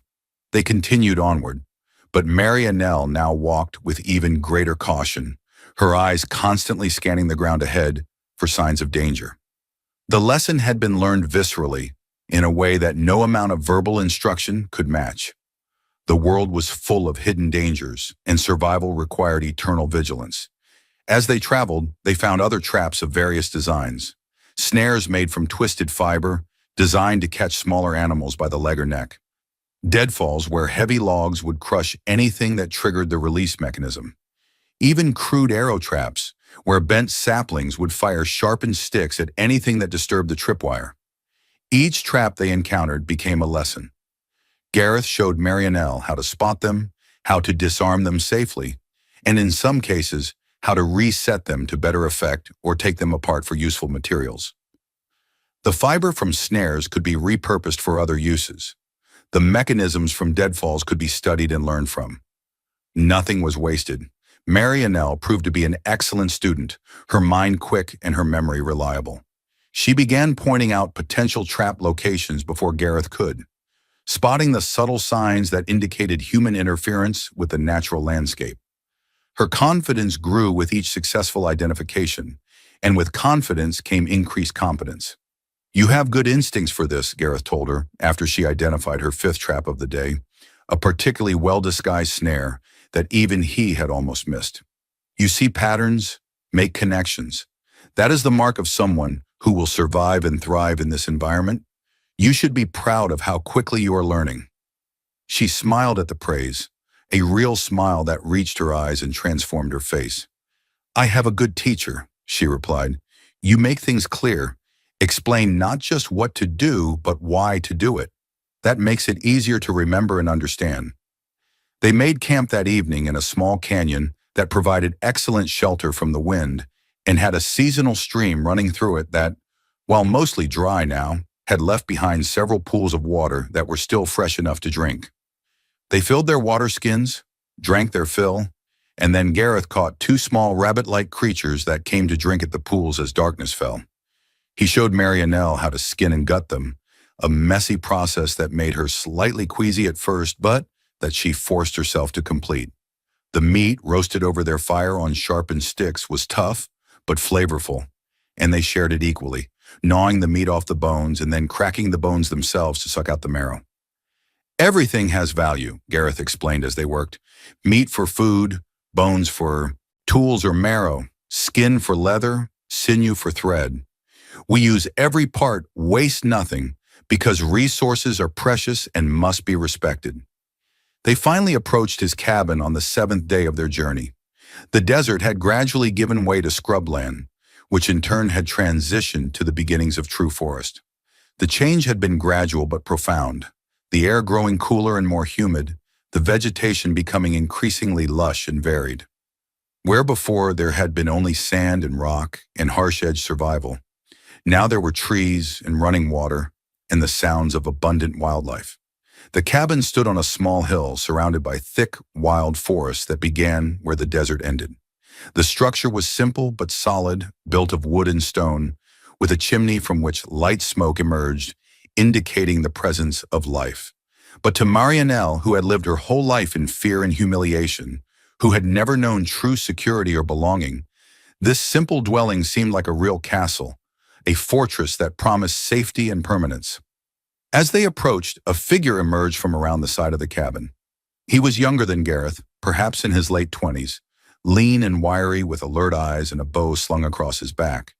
They continued onward, but Marianelle now walked with even greater caution, her eyes constantly scanning the ground ahead for signs of danger. The lesson had been learned viscerally, in a way that no amount of verbal instruction could match. The world was full of hidden dangers, and survival required eternal vigilance. As they traveled, they found other traps of various designs. Snares made from twisted fiber, designed to catch smaller animals by the leg or neck. Deadfalls where heavy logs would crush anything that triggered the release mechanism. Even crude arrow traps, where bent saplings would fire sharpened sticks at anything that disturbed the tripwire. Each trap they encountered became a lesson. Gareth showed Marianelle how to spot them, how to disarm them safely, and in some cases, how to reset them to better effect or take them apart for useful materials. The fiber from snares could be repurposed for other uses. The mechanisms from deadfalls could be studied and learned from. Nothing was wasted. Marianelle proved to be an excellent student, her mind quick and her memory reliable. She began pointing out potential trap locations before Gareth could, spotting the subtle signs that indicated human interference with the natural landscape. Her confidence grew with each successful identification, and with confidence came increased competence. "You have good instincts for this," Gareth told her after she identified her fifth trap of the day, a particularly well-disguised snare that even he had almost missed. "You see patterns, make connections. That is the mark of someone who will survive and thrive in this environment. You should be proud of how quickly you are learning." She smiled at the praise, a real smile that reached her eyes and transformed her face. "I have a good teacher," she replied. "You make things clear, explain not just what to do, but why to do it. That makes it easier to remember and understand." They made camp that evening in a small canyon that provided excellent shelter from the wind and had a seasonal stream running through it that, while mostly dry now, had left behind several pools of water that were still fresh enough to drink. They filled their water skins, drank their fill, and then Gareth caught two small rabbit-like creatures that came to drink at the pools as darkness fell. He showed Marianelle how to skin and gut them, a messy process that made her slightly queasy at first, but that she forced herself to complete. The meat, roasted over their fire on sharpened sticks, was tough but flavorful, and they shared it equally, gnawing the meat off the bones and then cracking the bones themselves to suck out the marrow. Everything has value, Gareth explained as they worked. Meat for food, bones for tools or marrow, skin for leather, sinew for thread. We use every part, waste nothing, because resources are precious and must be respected. They finally approached his cabin on the 7th day of their journey. The desert had gradually given way to scrubland, which in turn had transitioned to the beginnings of true forest. The change had been gradual but profound, the air growing cooler and more humid, the vegetation becoming increasingly lush and varied. Where before there had been only sand and rock and harsh-edged survival, now there were trees and running water and the sounds of abundant wildlife. The cabin stood on a small hill surrounded by thick, wild forests that began where the desert ended. The structure was simple but solid, built of wood and stone, with a chimney from which light smoke emerged, indicating the presence of life. But to Marianelle, who had lived her whole life in fear and humiliation, who had never known true security or belonging, this simple dwelling seemed like a real castle, a fortress that promised safety and permanence. As they approached, a figure emerged from around the side of the cabin. He was younger than Gareth, perhaps in his late 20s, lean and wiry with alert eyes and a bow slung across his back.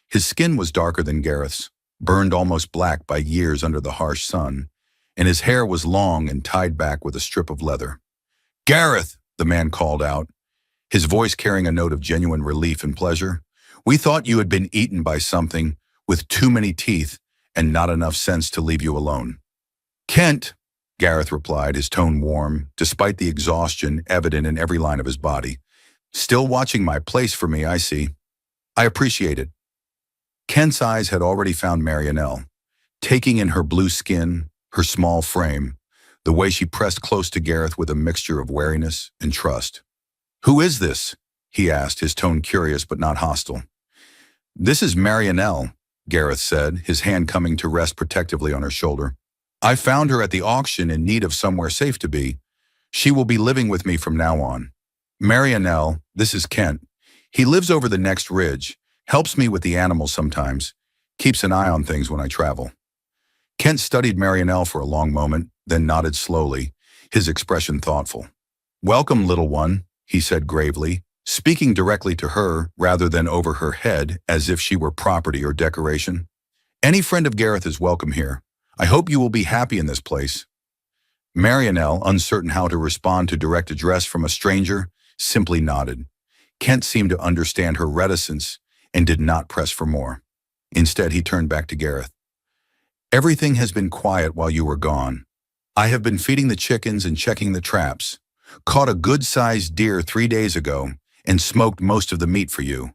His skin was darker than Gareth's, burned almost black by years under the harsh sun, and his hair was long and tied back with a strip of leather. "Gareth," the man called out, his voice carrying a note of genuine relief and pleasure. "We thought you had been eaten by something with too many teeth and not enough sense to leave you alone." "Kent," Gareth replied, his tone warm, despite the exhaustion evident in every line of his body. "Still watching my place for me, I see. I appreciate it." Kent's eyes had already found Marianelle, taking in her blue skin, her small frame, the way she pressed close to Gareth with a mixture of wariness and trust. "Who is this?" he asked, his tone curious but not hostile. "This is Marianelle," Gareth said, his hand coming to rest protectively on her shoulder. "I found her at the auction in need of somewhere safe to be. She will be living with me from now on. Marianelle, this is Kent. He lives over the next ridge, helps me with the animals sometimes, keeps an eye on things when I travel." Kent studied Marianelle for a long moment, then nodded slowly, his expression thoughtful. "Welcome, little one," he said gravely, speaking directly to her rather than over her head as if she were property or decoration. "Any friend of Gareth is welcome here. I hope you will be happy in this place." Marianelle, uncertain how to respond to direct address from a stranger, simply nodded. Kent seemed to understand her reticence and did not press for more. Instead, he turned back to Gareth. "Everything has been quiet while you were gone. I have been feeding the chickens and checking the traps. Caught a good-sized deer 3 days ago and smoked most of the meat for you.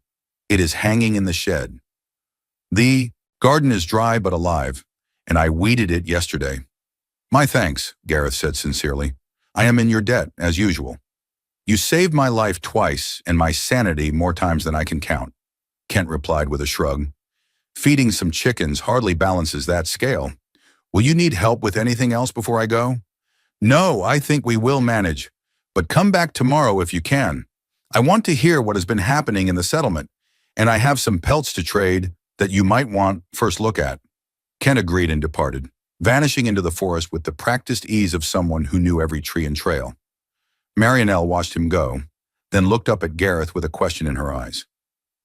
It is hanging in the shed. The garden is dry but alive, and I weeded it yesterday." "My thanks," Gareth said sincerely. "I am in your debt, as usual. You saved my life twice and my sanity more times than I can count," Kent replied with a shrug. "Feeding some chickens hardly balances that scale. Will you need help with anything else before I go?" "No, I think we will manage. But come back tomorrow if you can. I want to hear what has been happening in the settlement, and I have some pelts to trade that you might want first look at." Kent agreed and departed, vanishing into the forest with the practiced ease of someone who knew every tree and trail. Marianelle watched him go, then looked up at Gareth with a question in her eyes.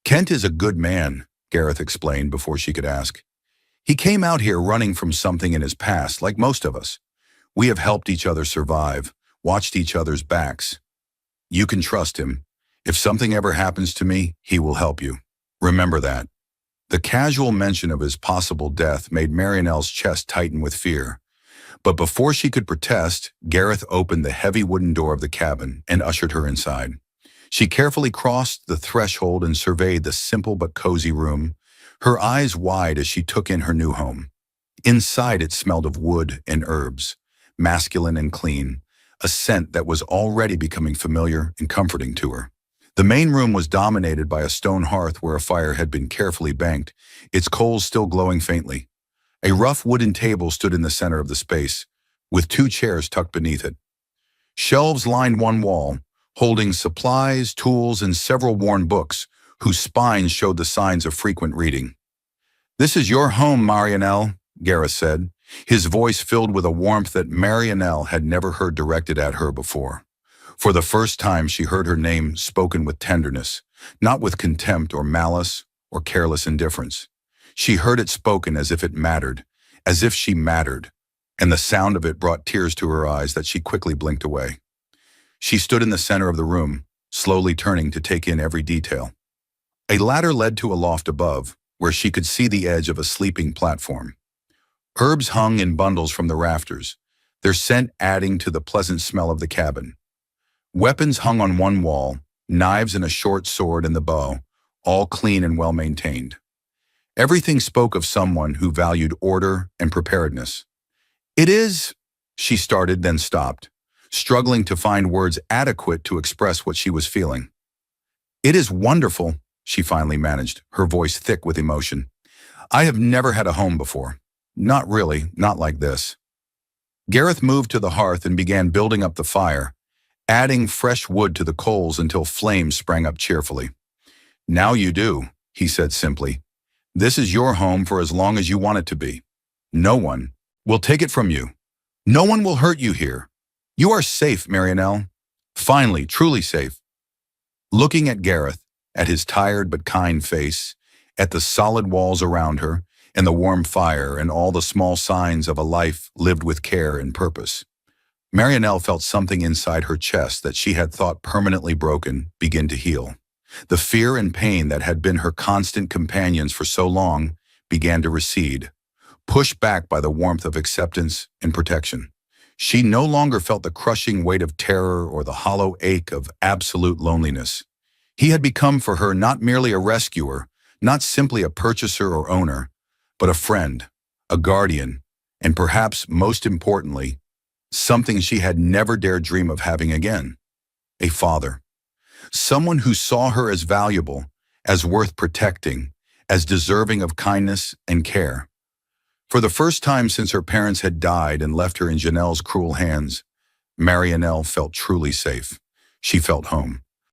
"Kent is a good man," Gareth explained before she could ask. "He came out here running from something in his past, like most of us. We have helped each other survive, watched each other's backs. You can trust him. If something ever happens to me, he will help you. Remember that." The casual mention of his possible death made Marianelle's chest tighten with fear. But before she could protest, Gareth opened the heavy wooden door of the cabin and ushered her inside. She carefully crossed the threshold and surveyed the simple but cozy room, her eyes wide as she took in her new home. Inside it smelled of wood and herbs, masculine and clean, a scent that was already becoming familiar and comforting to her. The main room was dominated by a stone hearth where a fire had been carefully banked, its coals still glowing faintly. A rough wooden table stood in the center of the space, with two chairs tucked beneath it. Shelves lined one wall, holding supplies, tools, and several worn books, whose spines showed the signs of frequent reading. "This is your home, Marianelle," Gareth said, his voice filled with a warmth that Marianelle had never heard directed at her before. For the first time, she heard her name spoken with tenderness, not with contempt or malice or careless indifference. She heard it spoken as if it mattered, as if she mattered, and the sound of it brought tears to her eyes that she quickly blinked away. She stood in the center of the room, slowly turning to take in every detail. A ladder led to a loft above, where she could see the edge of a sleeping platform. Herbs hung in bundles from the rafters, their scent adding to the pleasant smell of the cabin. Weapons hung on one wall, knives and a short sword and the bow, all clean and well-maintained. Everything spoke of someone who valued order and preparedness. "It is," she started, then stopped, struggling to find words adequate to express what she was feeling. "It is wonderful," she finally managed, her voice thick with emotion. "I have never had a home before. Not really, not like this." Gareth moved to the hearth and began building up the fire, adding fresh wood to the coals until flames sprang up cheerfully. "Now you do," he said simply. "This is your home for as long as you want it to be. No one will take it from you. No one will hurt you here. You are safe, Marianelle. Finally, truly safe." Looking at Gareth, at his tired but kind face, at the solid walls around her, and the warm fire and all the small signs of a life lived with care and purpose, Marianelle felt something inside her chest that she had thought permanently broken begin to heal. The fear and pain that had been her constant companions for so long began to recede, pushed back by the warmth of acceptance and protection. She no longer felt the crushing weight of terror or the hollow ache of absolute loneliness. He had become for her not merely a rescuer, not simply a purchaser or owner, but a friend, a guardian, and perhaps most importantly, something she had never dared dream of having again: a father. Someone who saw her as valuable, as worth protecting, as deserving of kindness and care. For the first time since her parents had died and left her in Janelle's cruel hands, Marianelle felt truly safe. She felt home.